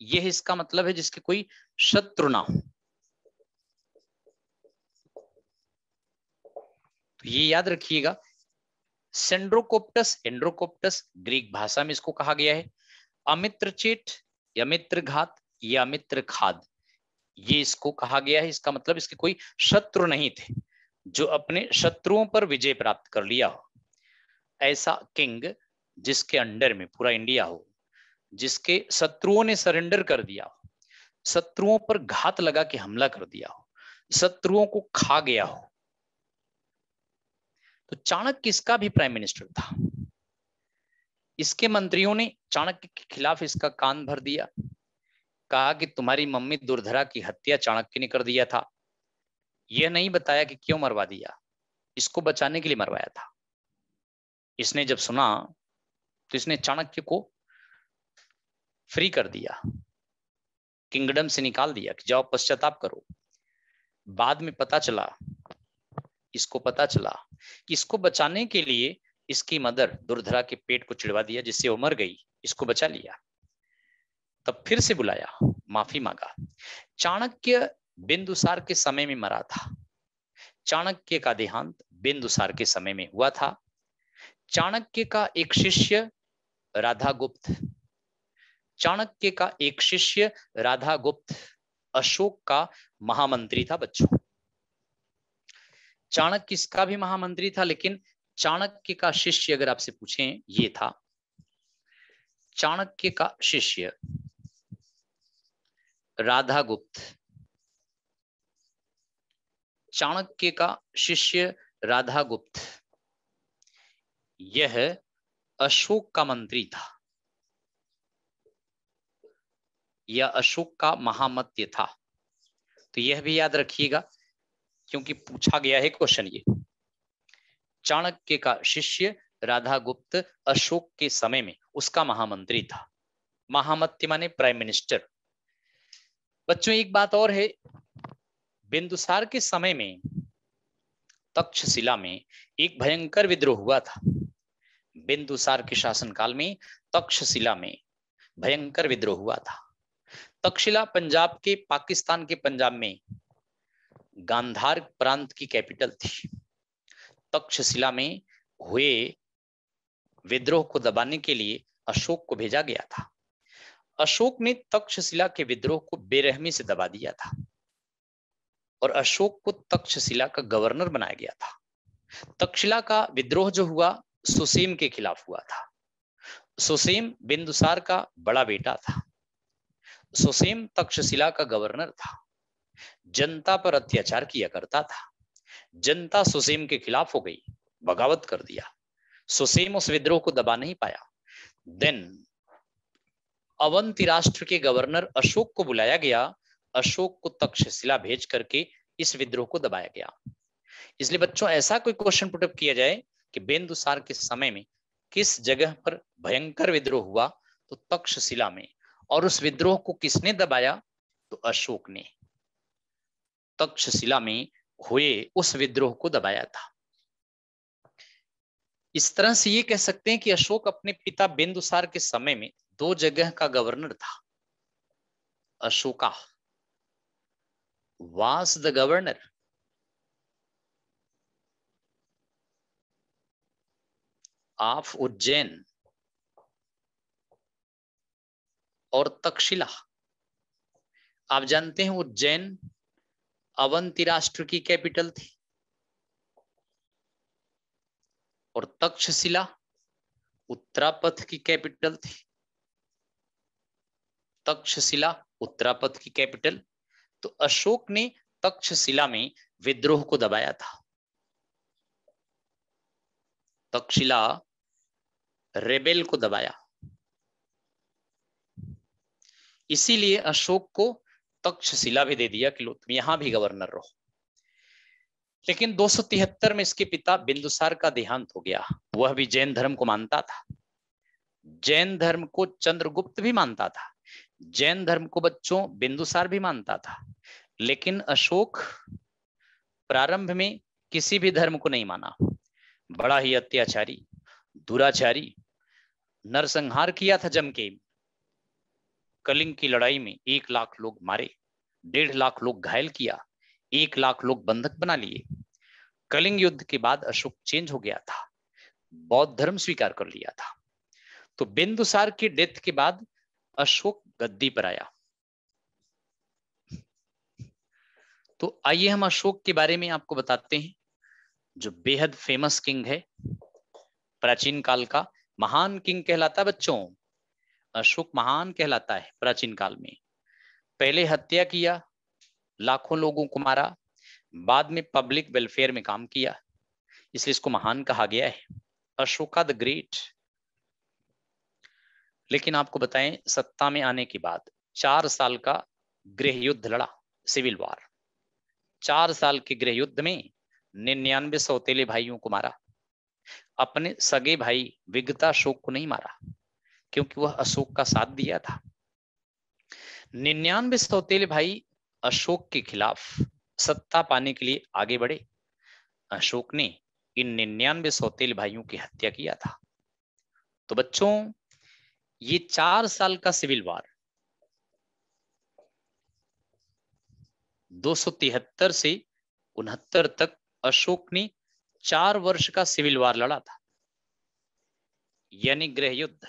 यह इसका मतलब है जिसके कोई शत्रु ना हो। तो ये याद रखिएगा, सेंड्रोकोप्टस, एंड्रोकोप्टस ग्रीक भाषा में इसको कहा गया है। अमित्र चेट या मित्र घात या मित्र खाद, ये इसको कहा गया है। इसका मतलब इसके कोई शत्रु नहीं थे, जो अपने शत्रुओं पर विजय प्राप्त कर लिया हो। ऐसा किंग जिसके अंडर में पूरा इंडिया हो, जिसके शत्रुओं ने सरेंडर कर दिया हो, शत्रुओं पर घात लगा के हमला कर दिया हो, शत्रुओं को खा गया हो। तो चाणक्य इसका भी प्राइम मिनिस्टर था। इसके मंत्रियों ने चाणक्य के खिलाफ इसका कान भर दिया, कहा कि तुम्हारी मम्मी दुर्धरा की हत्या चाणक्य ने कर दिया था। यह नहीं बताया कि क्यों मरवा दिया, इसको बचाने के लिए मरवाया था। इसने जब सुना तो इसने चाणक्य को फ्री कर दिया, किंगडम से निकाल दिया कि जाओ पश्चाताप करो। बाद में इसको पता चला कि इसको बचाने के लिए इसकी मदर दुर्धरा के पेट को चिड़वा दिया, जिससे वो मर गई, इसको बचा लिया। तब फिर से बुलाया, माफी मांगा। चाणक्य बिंदुसार के समय में मरा था। चाणक्य का देहांत बिंदुसार के समय में हुआ था। चाणक्य का एक शिष्य राधागुप्त, चाणक्य का एक शिष्य राधागुप्त अशोक का महामंत्री था बच्चों। चाणक्य इसका भी महामंत्री था, लेकिन चाणक्य का शिष्य अगर आपसे पूछें, ये था चाणक्य का शिष्य राधागुप्त। चाणक्य का शिष्य राधागुप्त यह अशोक का मंत्री था, यह अशोक का महामंत्री था। तो यह भी याद रखिएगा, क्योंकि पूछा गया है क्वेश्चन ये। चाणक्य का शिष्य राधागुप्त अशोक के समय में उसका महामंत्री था। महामंत्री माने प्राइम मिनिस्टर। बच्चों एक बात और है, बिंदुसार के समय में तक्षशिला में एक भयंकर विद्रोह हुआ था। बिंदुसार के शासनकाल में तक्षशिला में भयंकर विद्रोह हुआ था। तक्षशिला पंजाब के, पाकिस्तान के पंजाब में गांधार प्रांत की कैपिटल थी। तक्षशिला में हुए विद्रोह को दबाने के लिए अशोक को भेजा गया था। अशोक ने तक्षशिला के विद्रोह को बेरहमी से दबा दिया था और अशोक को तक्षशिला का गवर्नर बनाया गया था। तक्षशिला का विद्रोह जो हुआ सुसेम के खिलाफ हुआ था। सुसेम बिंदुसार का बड़ा बेटा था। सुसेम तक्षशिला का गवर्नर था, जनता पर अत्याचार किया करता था। जनता सुसेम के खिलाफ हो गई, बगावत कर दिया। सुसेम उस विद्रोह को दबा नहीं पाया। देन अवंती राष्ट्र के गवर्नर अशोक को बुलाया गया। अशोक को तक्षशिला भेज करके इस विद्रोह को दबाया गया। इसलिए बच्चों ऐसा कोई क्वेश्चन पुटअप किया जाए कि बिंदुसार के समय में किस जगह पर भयंकर विद्रोह हुआ, तो तक्षशिला में। और उस विद्रोह को किसने दबाया, तो अशोक ने तक्षशिला में हुए उस विद्रोह को दबाया था। इस तरह से ये कह सकते हैं कि अशोक अपने पिता बिंदुसार के समय में 2 जगह का गवर्नर था। Ashoka was the governor of Ujjain और तक्षशिला। आप जानते हैं उज्जैन अवंती राष्ट्र की कैपिटल थी और तक्षशिला उत्तरापथ की कैपिटल थी। तक्षशिला उत्तरापथ की कैपिटल। तो अशोक ने तक्षशिला में विद्रोह को दबाया था। तक्षशिला रेबेल को दबाया, इसीलिए अशोक को तक्षशिला भी दे दिया कि लो तुम यहां भी गवर्नर रहो। लेकिन 273 में इसके पिता बिंदुसार का देहांत हो गया। वह भी जैन धर्म को मानता था। जैन धर्म को चंद्रगुप्त भी मानता था। जैन धर्म को बच्चों बिंदुसार भी मानता था। लेकिन अशोक प्रारंभ में किसी भी धर्म को नहीं माना। बड़ा ही अत्याचारी, दुराचारी, नरसंहार किया था जम के। कलिंग की लड़ाई में 1 लाख लोग मारे, 1.5 लाख लोग घायल किया, 1 लाख लोग बंधक बना लिए। कलिंग युद्ध के बाद अशोक चेंज हो गया था, बौद्ध धर्म स्वीकार कर लिया था। तो बिंदुसार की डेथ के बाद अशोक गद्दी पर आया। तो आइए हम अशोक के बारे में आपको बताते हैं, जो बेहद फेमस किंग है, प्राचीन काल का महान किंग कहलाता है बच्चों। अशोक महान कहलाता है प्राचीन काल में। पहले हत्या किया, लाखों लोगों को मारा, बाद में पब्लिक वेलफेयर में काम किया, इसलिए इसको महान कहा गया है, अशोका द ग्रेट। लेकिन आपको बताएं, सत्ता में आने के बाद 4 साल का गृह युद्ध लड़ा, सिविल वॉर। 4 साल के गृह युद्ध में 99 सौतेले भाइयों को मारा। अपने सगे भाई विगताशोक को नहीं मारा, क्योंकि वह अशोक का साथ दिया था। 99 सौतेले भाई अशोक के खिलाफ सत्ता पाने के लिए आगे बढ़े। अशोक ने इन 99 सौतेले भाइयों की हत्या किया था। तो बच्चों, ये 4 साल का सिविल वॉर 273 से 69 तक अशोक ने 4 वर्ष का सिविल वॉर लड़ा था, यानी गृह युद्ध।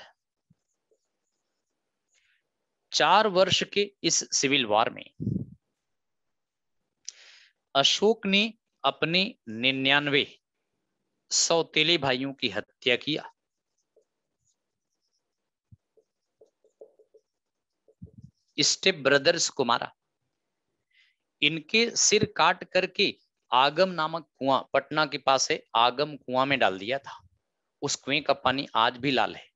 4 वर्ष के इस सिविल वॉर में अशोक ने अपने 99 सौतेले भाइयों की हत्या किया। स्टेप ब्रदर्स को मारा। इनके सिर काट करके आगम नामक कुआं, पटना के पास है, आगम कुआं में डाल दिया था। उस कुएं का पानी आज भी लाल है,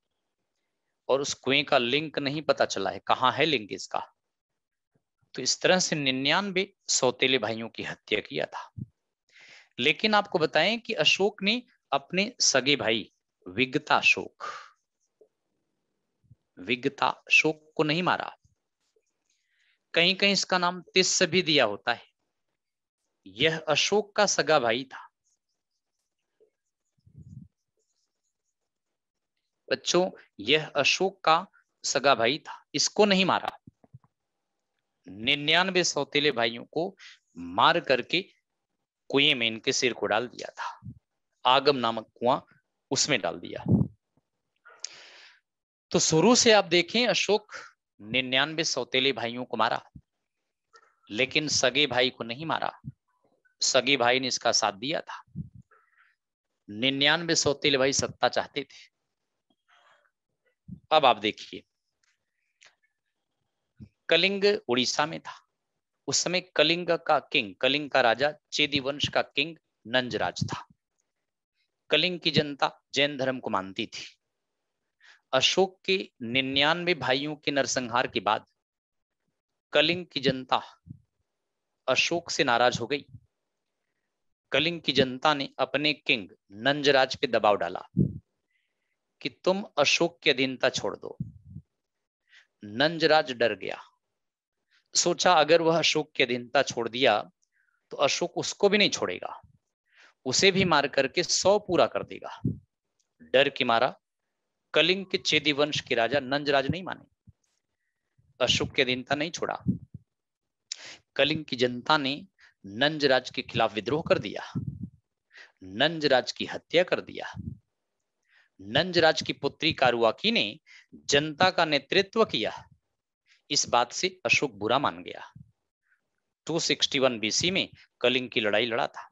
और उस कुएं का लिंक नहीं पता चला है, कहां है लिंक इसका। तो इस तरह से 99 सौतेले भाइयों की हत्या किया था। लेकिन आपको बताएं कि अशोक ने अपने सगे भाई विगताशोक को नहीं मारा। कहीं कहीं इसका नाम तिस्स भी दिया होता है। यह अशोक का सगा भाई था। बच्चों, यह अशोक का सगा भाई था, इसको नहीं मारा। 99 सौतेले भाइयों को मार करके कुएं में इनके सिर को डाल दिया था। आगम नामक कुआं, उसमें डाल दिया। तो शुरू से आप देखें, अशोक 99 सौतेले भाइयों को मारा, लेकिन सगे भाई को नहीं मारा। सगे भाई ने इसका साथ दिया था। 99 सौतेले भाई सत्ता चाहते थे। अब आप देखिए, कलिंग उड़ीसा में था। उस समय कलिंग का किंग, कलिंग का राजा, चेदी वंश का किंग नंजराज था। कलिंग की जनता जैन धर्म को मानती थी। अशोक के 99 भाइयों के नरसंहार के बाद कलिंग की जनता अशोक से नाराज हो गई। कलिंग की जनता ने अपने किंग नंजराज पे दबाव डाला कि तुम अशोक की अधीनता छोड़ दो। नंजराज डर गया। सोचा, अगर वह अशोक की अधीनता छोड़ दिया तो अशोक उसको भी नहीं छोड़ेगा, उसे भी मार करके 100 पूरा कर देगा। डर के मारा कलिंग के चेदी वंश के राजा नंजराज नहीं माने, अशोक की अधीनता नहीं छोड़ा। कलिंग की जनता ने नंजराज के खिलाफ विद्रोह कर दिया, नंजराज की हत्या कर दिया। नंजराज की पुत्री कारुआकी ने जनता का नेतृत्व किया। इस बात से अशोक बुरा मान गया। 261 बीसी में कलिंग की लड़ाई लड़ा था।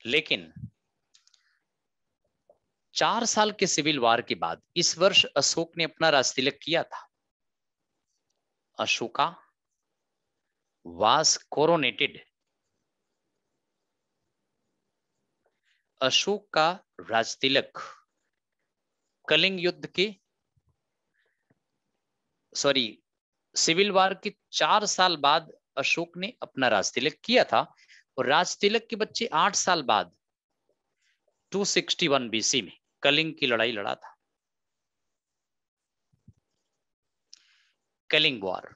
लेकिन 4 साल के सिविल वार के बाद इस वर्ष अशोक ने अपना राजतिलक किया था। Ashoka was coronated. अशोक का राजतिलक कलिंग युद्ध के सिविल वार के 4 साल बाद अशोक ने अपना राजतिलक किया था। और राजतिलक के बच्चे 8 साल बाद 261 बीसी में कलिंग की लड़ाई लड़ा था। कलिंग वॉर,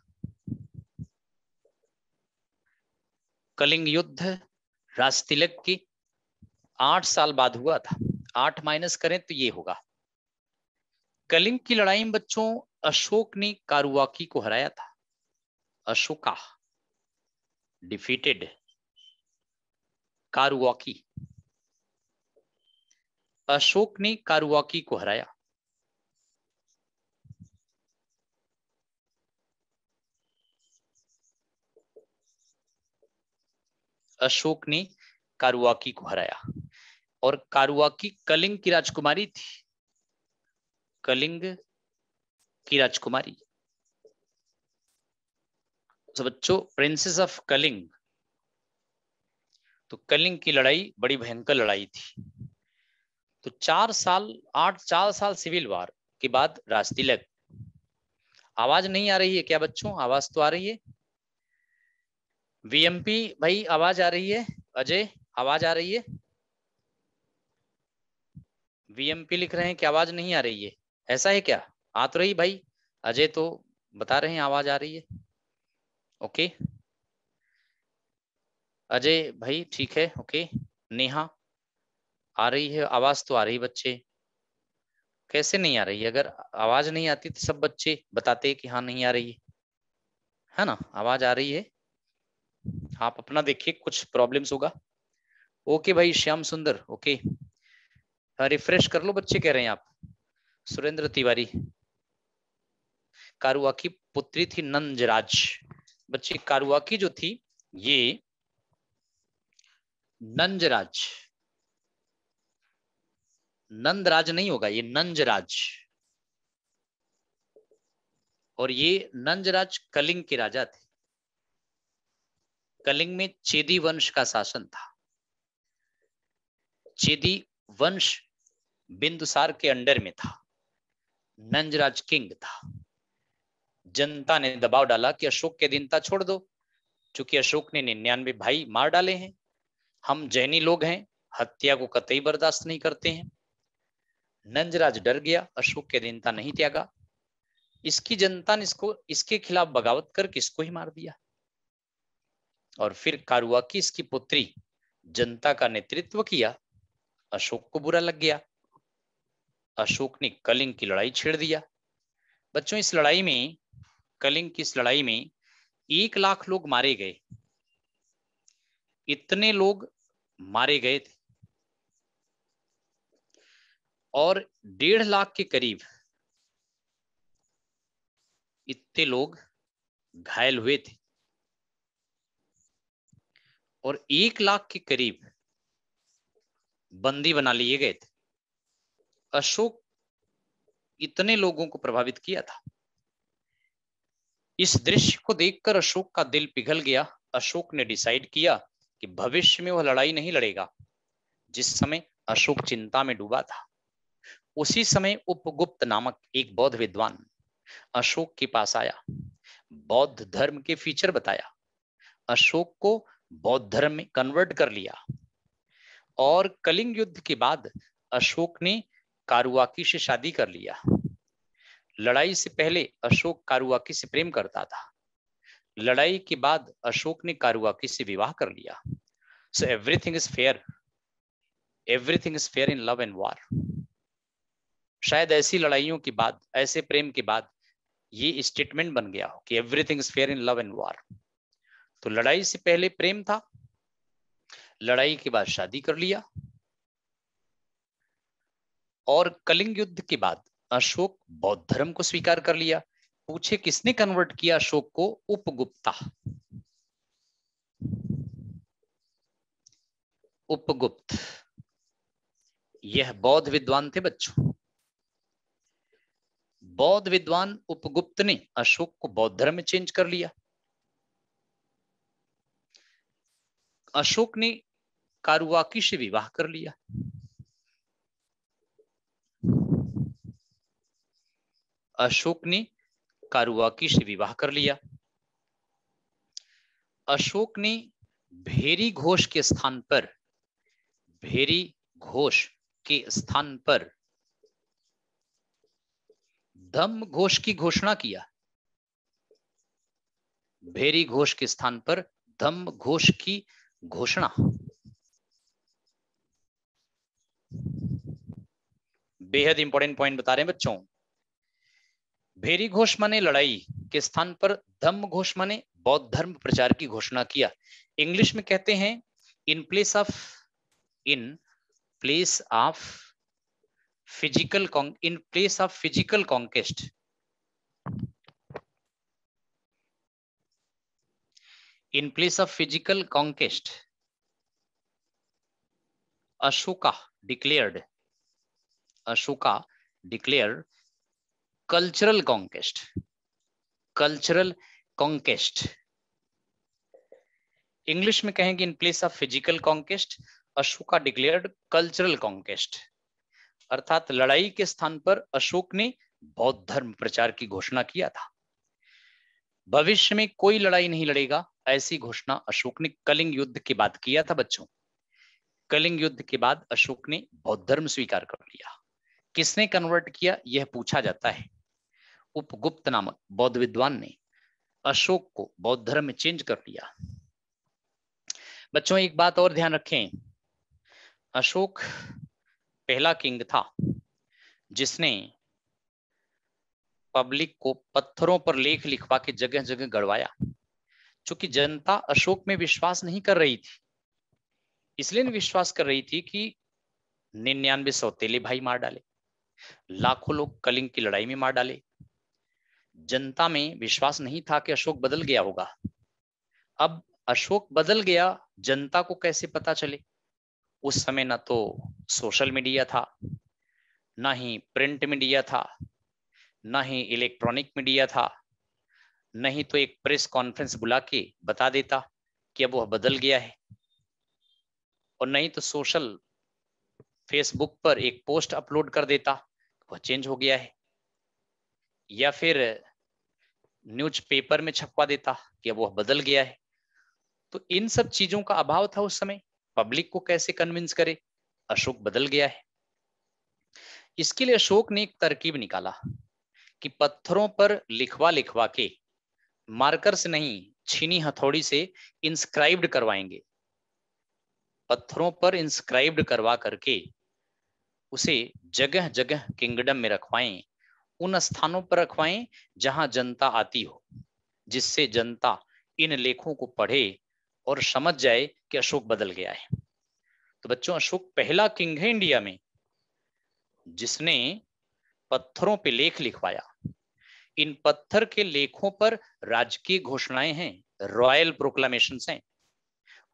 कलिंग युद्ध राजतिलक के 8 साल बाद हुआ था। 8 माइनस करें तो ये होगा। कलिंग की लड़ाई में बच्चों अशोक ने कारुआकी को हराया था। अशोका डिफीटेड कारुआकी। अशोक ने कारुआकी को हराया। अशोक ने कारुआकी को हराया। और कारुआकी कलिंग की राजकुमारी थी, कलिंग की राजकुमारी। तो बच्चों प्रिंसेस ऑफ कलिंग, तो कलिंग की लड़ाई बड़ी भयंकर लड़ाई थी। तो 4 साल सिविल वार के बाद राजतिलक। आवाज नहीं आ रही है क्या बच्चों? आवाज तो आ रही है। वीएमपी भाई आवाज आ रही है? अजय आवाज आ रही है? वीएमपी लिख रहे हैं कि आवाज नहीं आ रही है, ऐसा है क्या? आ तो रही भाई, अजय तो बता रहे हैं आवाज आ रही है। ओके अजय भाई ठीक है, ओके। नेहा आ रही है आवाज? तो आ रही बच्चे, कैसे नहीं आ रही है? अगर आवाज नहीं आती तो सब बच्चे बताते कि हाँ नहीं आ रही है ना? आवाज आ रही है, आप अपना देखिए, कुछ प्रॉब्लम्स होगा। ओके भाई श्याम सुंदर, ओके रिफ्रेश कर लो बच्चे, कह रहे हैं आप। सुरेंद्र तिवारी, कारुआ की पुत्री थी नंजराज। बच्चे कारुआ की जो थी ये नंजराज, नंदराज नहीं होगा, ये नंजराज। और ये नंजराज कलिंग के राजा थे। कलिंग में चेदी वंश का शासन था। चेदी वंश बिंदुसार के अंडर में था। नंजराज किंग था। जनता ने दबाव डाला कि अशोक के अधीनता छोड़ दो, क्योंकि अशोक ने 99 भाई मार डाले हैं। हम जैनी लोग हैं, हत्या को कतई बर्दाश्त नहीं करते हैं। नंजराज डर गया, अशोक के अधीनता नहीं त्यागा। इसकी जनता ने इसके खिलाफ बगावत करके इसको ही मार दिया। और फिर कारुआ की इसकी पुत्री जनता का नेतृत्व किया। अशोक को बुरा लग गया, अशोक ने कलिंग की लड़ाई छेड़ दिया। बच्चों इस लड़ाई में, कलिंग की इस लड़ाई में 1 लाख लोग मारे गए। इतने लोग मारे गए थे। और 1.5 लाख के करीब इतने लोग घायल हुए थे। और 1 लाख के करीब बंदी बना लिए गए थे। अशोक इतने लोगों को प्रभावित किया था। इस दृश्य को देखकर अशोक का दिल पिघल गया। अशोक ने डिसाइड किया कि भविष्य में वह लड़ाई नहीं लड़ेगा। जिस समय अशोक चिंता में डूबा था, उसी समय उपगुप्त नामक एक बौद्ध विद्वान अशोक के पास आया, बौद्ध धर्म के फीचर बताया, अशोक को बौद्ध धर्म में कन्वर्ट कर लिया। और कलिंग युद्ध के बाद अशोक ने कारुआकी से शादी कर लिया। लड़ाई से पहले अशोक कारुआकी से प्रेम करता था। लड़ाई के बाद अशोक ने कारुआकी से विवाह कर लिया। So everything is fair, everything is fair in love and war. शायद ऐसी लड़ाइयों के बाद, ऐसे प्रेम के बाद ये स्टेटमेंट बन गया हो कि everything is fair in love and war. तो लड़ाई से पहले प्रेम था, लड़ाई के बाद शादी कर लिया। और कलिंग युद्ध के बाद अशोक बौद्ध धर्म को स्वीकार कर लिया। पूछे किसने कन्वर्ट किया अशोक को? उपगुप्ता। उपगुप्त यह बौद्ध विद्वान थे बच्चों। बौद्ध विद्वान उपगुप्त ने अशोक को बौद्ध धर्म में चेंज कर लिया। अशोक ने कारुआकी से विवाह कर लिया। अशोक ने कारुआकी से विवाह कर लिया। अशोक ने भेरी घोष के स्थान पर, भेरी घोष के स्थान पर धम्म घोष की घोषणा किया। भेरी घोष के स्थान पर धम्म घोष की घोषणा। बेहद इंपॉर्टेंट पॉइंट बता रहे हैं बच्चों। भेरी घोष माने लड़ाई के स्थान पर धम्म घोष माने बौद्ध धर्म प्रचार की घोषणा किया। इंग्लिश में कहते हैं in place of physical conquest. In place of physical conquest Ashoka declared cultural conquest. English में कहेंगे in place of physical conquest Ashoka declared cultural conquest, अर्थात लड़ाई के स्थान पर अशोक ने बौद्ध धर्म प्रचार की घोषणा किया था। भविष्य में कोई लड़ाई नहीं लड़ेगा, ऐसी घोषणा अशोक ने कलिंग युद्ध के बाद किया था बच्चों। कलिंग युद्ध के बाद अशोक ने बौद्ध धर्म स्वीकार कर लिया। किसने कन्वर्ट किया यह पूछा जाता है। उपगुप्त नामक बौद्ध विद्वान ने अशोक को बौद्ध धर्म में चेंज कर लिया। बच्चों एक बात और ध्यान रखें, अशोक पहला किंग था जिसने पब्लिक को पत्थरों पर लेख लिखवा के जगह जगह गड़वाया। क्योंकि जनता अशोक में विश्वास नहीं कर रही थी, इसलिए नहीं विश्वास कर रही थी कि 99 सौतेले भाई मार डाले, लाखों लोग कलिंग की लड़ाई में मार डाले। जनता में विश्वास नहीं था कि अशोक बदल गया होगा। अब अशोक बदल गया, जनता को कैसे पता चले? उस समय ना तो सोशल मीडिया था, ना ही प्रिंट मीडिया था, ना ही इलेक्ट्रॉनिक मीडिया था, नहीं तो एक प्रेस कॉन्फ्रेंस बुला के बता देता कि अब वह बदल गया है, और नहीं तो सोशल फेसबुक पर एक पोस्ट अपलोड कर देता वह चेंज हो गया है, या फिर न्यूज़पेपर में छपवा देता कि अब वह बदल गया है। तो इन सब चीजों का अभाव था उस समय। पब्लिक को कैसे कन्विंस करे अशोक बदल गया है? इसके लिए अशोक ने एक तरकीब निकाला कि पत्थरों पर लिखवा लिखवा के, मार्कर से नहीं छीनी हथौड़ी से इंस्क्राइब्ड करवाएंगे। पत्थरों पर इंस्क्राइब्ड करवा करके उसे जगह जगह किंगडम में रखवाएं, उन स्थानों पर रखवाएं जहां जनता आती हो, जिससे जनता इन लेखों को पढ़े और समझ जाए कि अशोक बदल गया है। तो बच्चों अशोक पहला किंग है इंडिया में जिसने पत्थरों पे लेख लिखवाया। इन पत्थर के लेखों पर राजकीय घोषणाएं हैं, रॉयल प्रोक्लामेशंस हैं,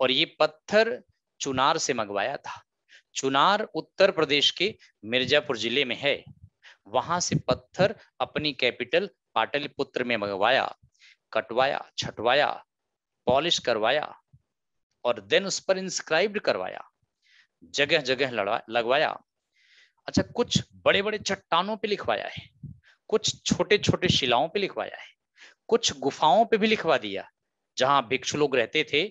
और ये पत्थर चुनार से मंगवाया था। चुनार उत्तर प्रदेश के मिर्जापुर जिले में है। वहां से पत्थर अपनी कैपिटल पाटलिपुत्र में मंगवाया, कटवाया, छटवाया, पॉलिश करवाया और देन उस पर इंस्क्राइब्ड करवाया, जगह जगह लगवाया। अच्छा, कुछ बड़े बड़े चट्टानों पे लिखवाया है, कुछ छोटे छोटे शिलाओं पे लिखवाया है, कुछ गुफाओं पे भी लिखवा दिया, जहां भिक्षु लोग रहते थे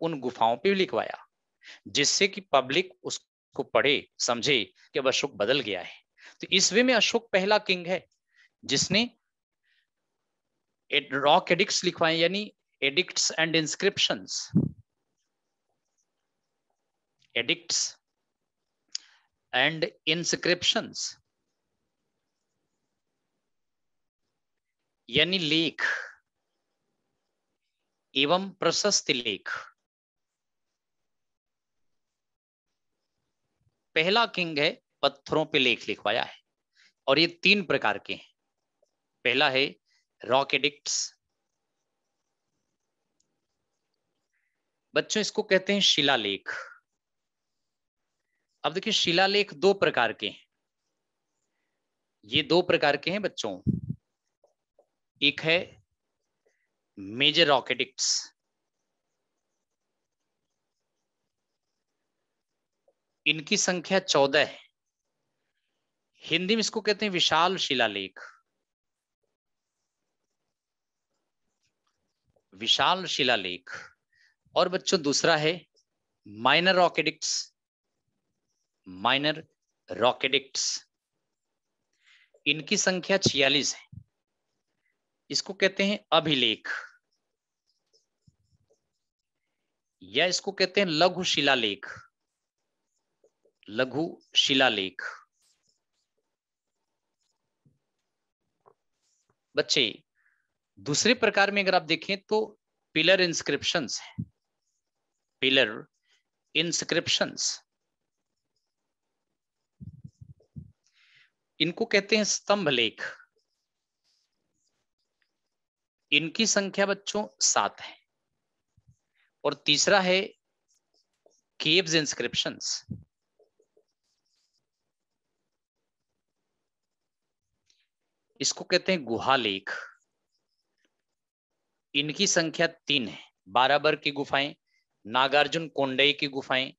उन गुफाओं पे भी लिखवाया, जिससे कि पब्लिक उसको पढ़े समझे कि अब अशोक बदल गया है। तो इस वे में अशोक पहला किंग है जिसने रॉक एडिक्ट्स लिखवाए, यानी addicts and inscriptions, addicts and inscriptions यानी लेख एवं प्रशस्त लेख। पहला किंग है पत्थरों पे लेख लिखवाया है, और ये 3 प्रकार के हैं। पहला है रॉक एडिक्ट्स, बच्चों इसको कहते हैं शिलालेख। अब देखिए शिलालेख 2 प्रकार के हैं, ये 2 प्रकार के हैं बच्चों। एक है मेजर रॉक एडिक्ट्स, इनकी संख्या 14 है। हिंदी में इसको कहते हैं विशाल शिलालेख, विशाल शिलालेख। और बच्चों दूसरा है minor rock addicts, minor rock addicts, इनकी संख्या 46 है। इसको कहते हैं अभिलेख, या इसको कहते हैं लघु शिलालेख, लघु शिलालेख। बच्चे दूसरे प्रकार में अगर आप देखें तो पिलर इंस्क्रिप्शंस है, पिलर इंस्क्रिप्शंस, इनको कहते हैं स्तंभ लेख। इनकी संख्या बच्चों 7 है। और तीसरा है केव्स इंस्क्रिप्शंस, इसको कहते हैं गुहा लेख। इनकी संख्या 3 है। बाराबर की गुफाएं, नागार्जुन कोंडई की गुफाएं,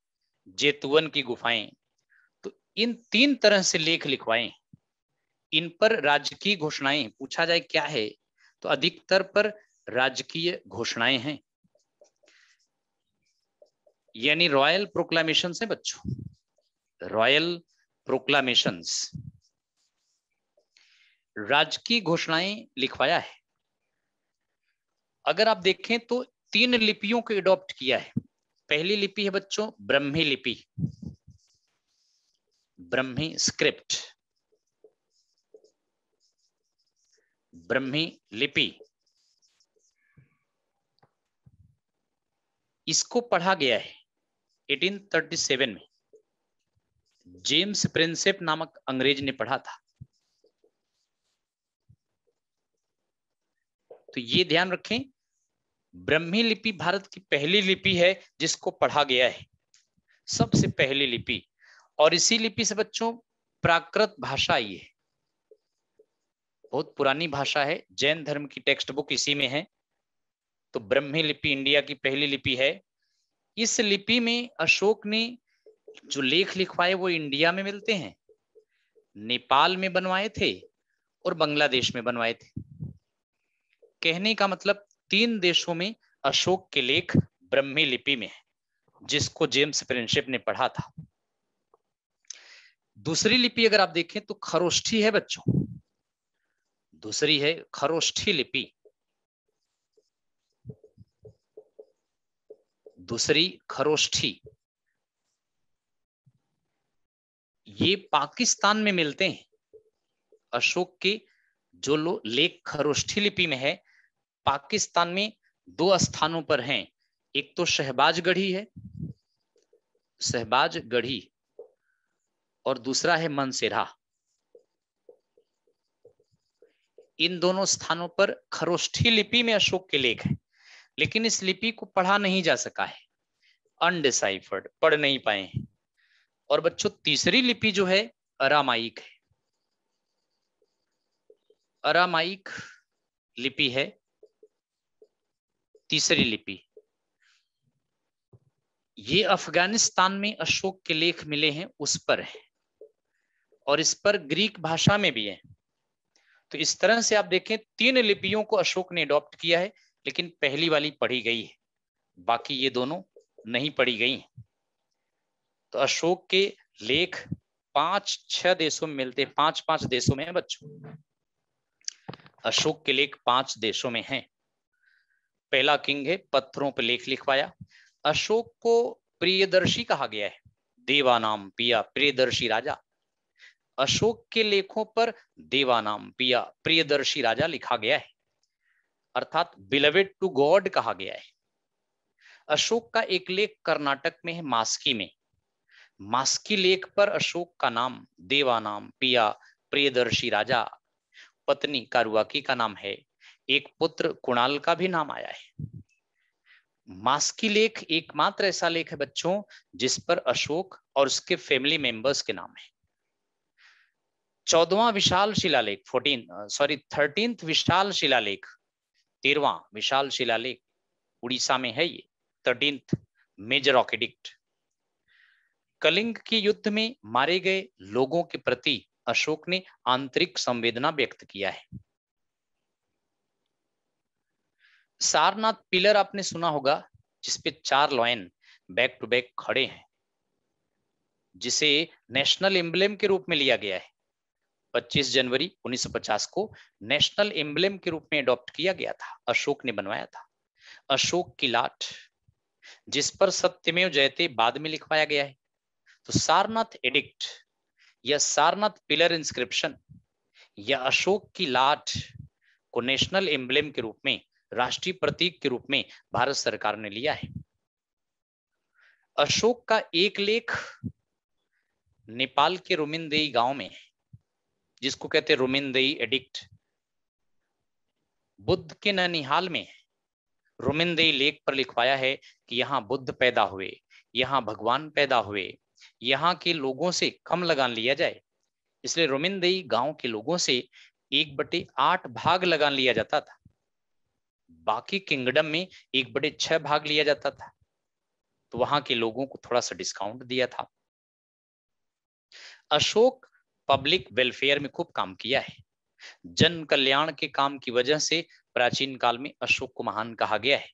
जेतवन की गुफाएं। तो इन 3 तरह से लेख लिखवाएं। इन पर राजकीय घोषणाएं पूछा जाए क्या है, तो अधिकतर पर राजकीय घोषणाएं हैं, यानी रॉयल प्रोक्लामेशंस है बच्चों, रॉयल प्रोक्लामेशंस, राजकीय घोषणाएं लिखवाया है। अगर आप देखें तो 3 लिपियों को एडॉप्ट किया है। पहली लिपि है बच्चों ब्रह्मी लिपि, ब्रह्मी स्क्रिप्ट, ब्रह्मी लिपि। इसको पढ़ा गया है 1837 में, जेम्स प्रिंसेप नामक अंग्रेज ने पढ़ा था। तो ये ध्यान रखें, ब्रह्मी लिपि भारत की पहली लिपि है जिसको पढ़ा गया है, सबसे पहली लिपि। और इसी लिपि से बच्चों प्राकृत भाषा आई है, बहुत पुरानी भाषा है, जैन धर्म की टेक्स्ट बुक इसी में है। तो ब्रह्मी लिपि इंडिया की पहली लिपि है। इस लिपि में अशोक ने जो लेख लिखवाए वो इंडिया में मिलते हैं, नेपाल में बनवाए थे और बांग्लादेश में बनवाए थे। कहने का मतलब 3 देशों में अशोक के लेख ब्रह्मी लिपि में है, जिसको जेम्स प्रिंसेप ने पढ़ा था। दूसरी लिपि अगर आप देखें तो खरोष्ठी है बच्चों, दूसरी है खरोष्ठी लिपि, दूसरी खरोष्ठी। ये पाकिस्तान में मिलते हैं। अशोक के जो लेख खरोष्ठी लिपि में है, पाकिस्तान में 2 स्थानों पर हैं। एक तो शहबाजगढ़ी है, शहबाजगढ़ी, और दूसरा है मनसेरा। इन दोनों स्थानों पर खरोष्ठी लिपि में अशोक के लेख हैं, लेकिन इस लिपि को पढ़ा नहीं जा सका है, अनडिसाइफर्ड, पढ़ नहीं पाए हैं। और बच्चों तीसरी लिपि जो है अरामाइक है, अरामाइक लिपि है तीसरी लिपि। ये अफगानिस्तान में अशोक के लेख मिले हैं उस पर है, और इस पर ग्रीक भाषा में भी है। तो इस तरह से आप देखें 3 लिपियों को अशोक ने अडॉप्ट किया है, लेकिन पहली वाली पढ़ी गई है, बाकी ये दोनों नहीं पढ़ी गई। तो अशोक के लेख 5-6 देशों में मिलते हैं, 5-5 देशों में है बच्चों। अशोक के लेख 5 देशों में हैं। पहला किंग है, पत्थरों पर लेख लिखवाया। अशोक को प्रियदर्शी कहा गया है, देवानाम पिया प्रियदर्शी राजा। अशोक के लेखों पर देवानाम पिया प्रियदर्शी राजा लिखा गया है, अर्थात बिलवेड टू गॉड कहा गया है। अशोक का एक लेख कर्नाटक में है, मास्की में। मास्की लेख पर अशोक का नाम देवानाम पिया प्रियदर्शी राजा, पत्नी कारुआकी का नाम है, एक पुत्र कुणाल का भी नाम आया है। मास्की लेख एकमात्र ऐसा लेख है बच्चों जिस पर अशोक और उसके फैमिली मेंबर्स के नाम है। 14वां विशाल शिलालेख 13th विशाल शिलालेख, 13वां विशाल शिलालेख उड़ीसा में है ये, 13th major rock edict. Kalinga के युद्ध में मारे गए लोगों के प्रति अशोक ने आंतरिक संवेदना व्यक्त किया है। सारनाथ पिलर आपने सुना होगा, जिसपे 4 लॉयन बैक टू बैक खड़े हैं, जिसे नेशनल एम्ब्लेम के रूप में लिया गया है। 25 जनवरी 1950 को नेशनल एम्ब्लेम के रूप में अडॉप्ट किया गया था, अशोक ने बनवाया था। अशोक की लाट, जिस पर सत्यमेव जयते बाद में लिखवाया गया है। तो सारनाथ एडिक्ट या सारनाथ पिलर इंस्क्रिप्शन या अशोक की लाट को नेशनल एम्ब्लेम के रूप में, राष्ट्रीय प्रतीक के रूप में भारत सरकार ने लिया है। अशोक का एक लेख नेपाल के रुमिनदेई गांव में है, जिसको कहते हैं रुमिनदेई एडिक्ट। बुद्ध के ननिहाल में है। रुमिनदेई लेख पर लिखवाया है कि यहाँ बुद्ध पैदा हुए, यहाँ भगवान पैदा हुए, यहाँ के लोगों से कम लगान लिया जाए। इसलिए रुमिनदेई गांव के लोगों से 1/8 भाग लगा लिया जाता था, बाकी किंगडम में 1/6 भाग लिया जाता था। तो वहां के लोगों को थोड़ा सा डिस्काउंट दिया था। अशोक पब्लिक वेलफेयर में खूब काम किया है। जन कल्याण के काम की वजह से प्राचीन काल में अशोक को महान कहा गया है।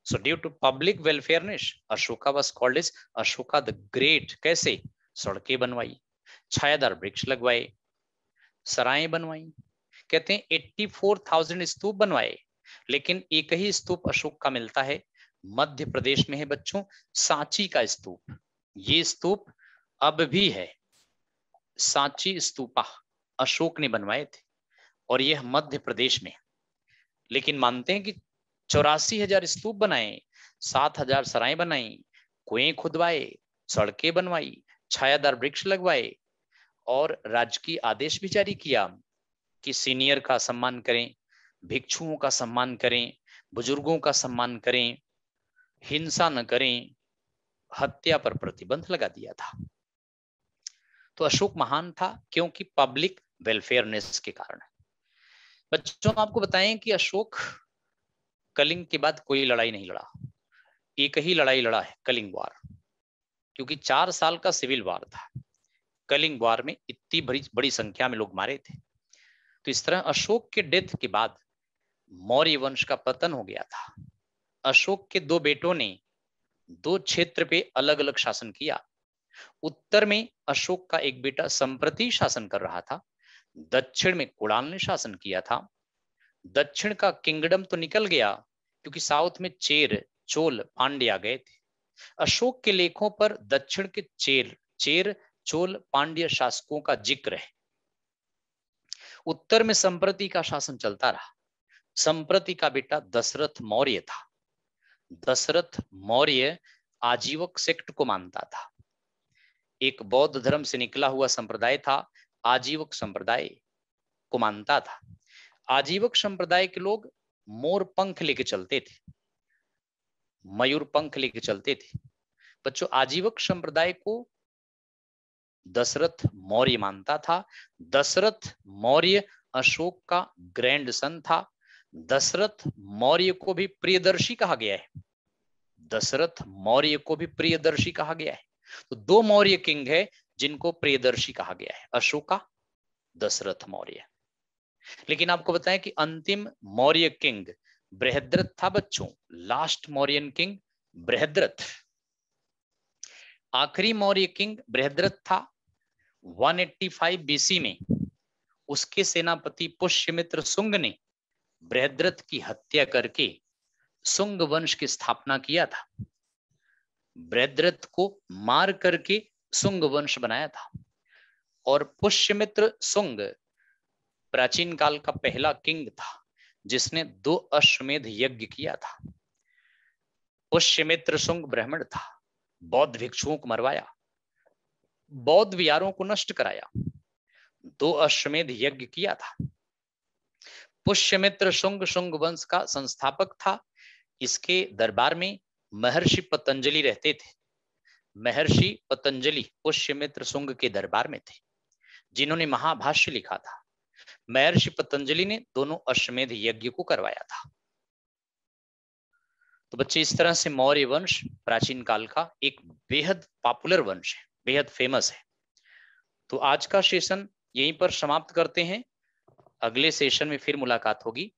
So due to public welfareness, Ashoka was called as Ashoka the great। कैसे? सड़कें बनवाई, छायादार वृक्ष लगवाए, सराएं बनवाई। कहते हैं 84,000 स्तूप बनवाए, लेकिन एक ही स्तूप अशोक का मिलता है, मध्य प्रदेश में है बच्चों, सांची का स्तूप। ये स्तूप अब भी है, सांची स्तूपा अशोक ने बनवाए थे, और यह मध्य प्रदेश में। लेकिन मानते हैं कि 84,000 स्तूप बनाए, 7,000 सराएं बनाई, कुएं खुदवाए, सड़कें बनवाई, छायादार वृक्ष लगवाए, और राजकीय आदेश भी जारी किया कि सीनियर का सम्मान करें, भिक्षुओं का सम्मान करें, बुजुर्गों का सम्मान करें, हिंसा न करें, हत्या पर प्रतिबंध लगा दिया था। तो अशोक महान था क्योंकि पब्लिक वेलफेयरनेस के कारण। बच्चों आपको बताएं कि अशोक कलिंग के बाद कोई लड़ाई नहीं लड़ा, एक ही लड़ाई लड़ा है, कलिंग वार, क्योंकि 4 साल का सिविल वार था। कलिंग वार में इतनी बड़ी संख्या में लोग मारे थे। तो इस तरह अशोक के डेथ के बाद मौर्य वंश का पतन हो गया था। अशोक के 2 बेटों ने 2 क्षेत्र पे अलग अलग शासन किया। उत्तर में अशोक का एक बेटा संप्रति शासन कर रहा था, दक्षिण में कुणाल ने शासन किया था। दक्षिण का किंगडम तो निकल गया, क्योंकि साउथ में चेर, चोल, पांड्य आ गए थे। अशोक के लेखों पर दक्षिण के चेर, चोल, पांड्य शासकों का जिक्र है। उत्तर में संप्रति का शासन चलता रहा। संप्रति का बेटा दशरथ मौर्य था। दशरथ मौर्य आजीवक सेक्ट को मानता था। एक बौद्ध धर्म से निकला हुआ संप्रदाय था, आजीवक संप्रदाय को मानता था। आजीवक संप्रदाय के लोग मोर पंख लेके चलते थे, मयूर पंख लेके चलते थे। बच्चों आजीवक संप्रदाय को दशरथ मौर्य मानता था। दशरथ मौर्य अशोक का ग्रैंड सन था। दशरथ मौर्य को भी प्रियदर्शी कहा गया है। दशरथ मौर्य को भी प्रियदर्शी कहा गया है। तो 2 मौर्य किंग है जिनको प्रियदर्शी कहा गया है, अशोका, दशरथ मौर्य। लेकिन आपको बताएं कि अंतिम मौर्य किंग बृहद्रथ था बच्चों, लास्ट मौर्यन किंग बृहद्रथ। आखिरी मौर्य किंग बृहद्रथ था 185 बीसी में। उसके सेनापति पुष्यमित्र सुंग ने बृहद्रथ की हत्या करके सुंग वंश की स्थापना किया था। बृहद्रथ को मार करके सुंग वंश बनाया था। और पुष्यमित्र सुंग प्राचीन काल का पहला किंग था जिसने 2 अश्वमेध यज्ञ किया था। पुष्यमित्र सुंग ब्राह्मण था, बौद्ध भिक्षुओं को मरवाया, बौद्ध विहारों को नष्ट कराया, 2 अश्वमेध यज्ञ किया था। पुष्यमित्र शुंग वंश का संस्थापक था। इसके दरबार में महर्षि पतंजलि रहते थे। महर्षि पतंजलि पुष्यमित्र शुंग के दरबार में थे, जिन्होंने महाभाष्य लिखा था। महर्षि पतंजलि ने दोनों अश्वमेध यज्ञ को करवाया था। तो बच्चे इस तरह से मौर्य वंश प्राचीन काल का एक बेहद पॉपुलर वंश है, बेहद फेमस है। तो आज का सेशन यहीं पर समाप्त करते हैं। अगले सेशन में फिर मुलाकात होगी।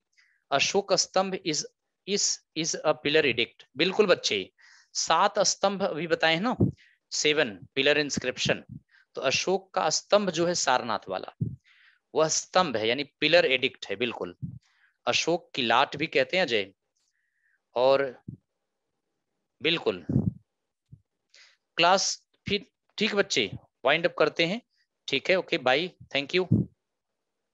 अशोक स्तंभ इज अ पिलर एडिक्ट। बिल्कुल बच्चे, 7 स्तंभ अभी बताए ना, 7 पिलर इंस्क्रिप्शन। तो अशोक का स्तंभ जो है सारनाथ वाला, वह स्तंभ है, यानी पिलर एडिक्ट है। बिल्कुल, अशोक की लाट भी कहते हैं अजय। और बिल्कुल क्लास फिर ठीक बच्चे वाइंड अप करते हैं। ठीक है, ओके, बाय, थैंक यू।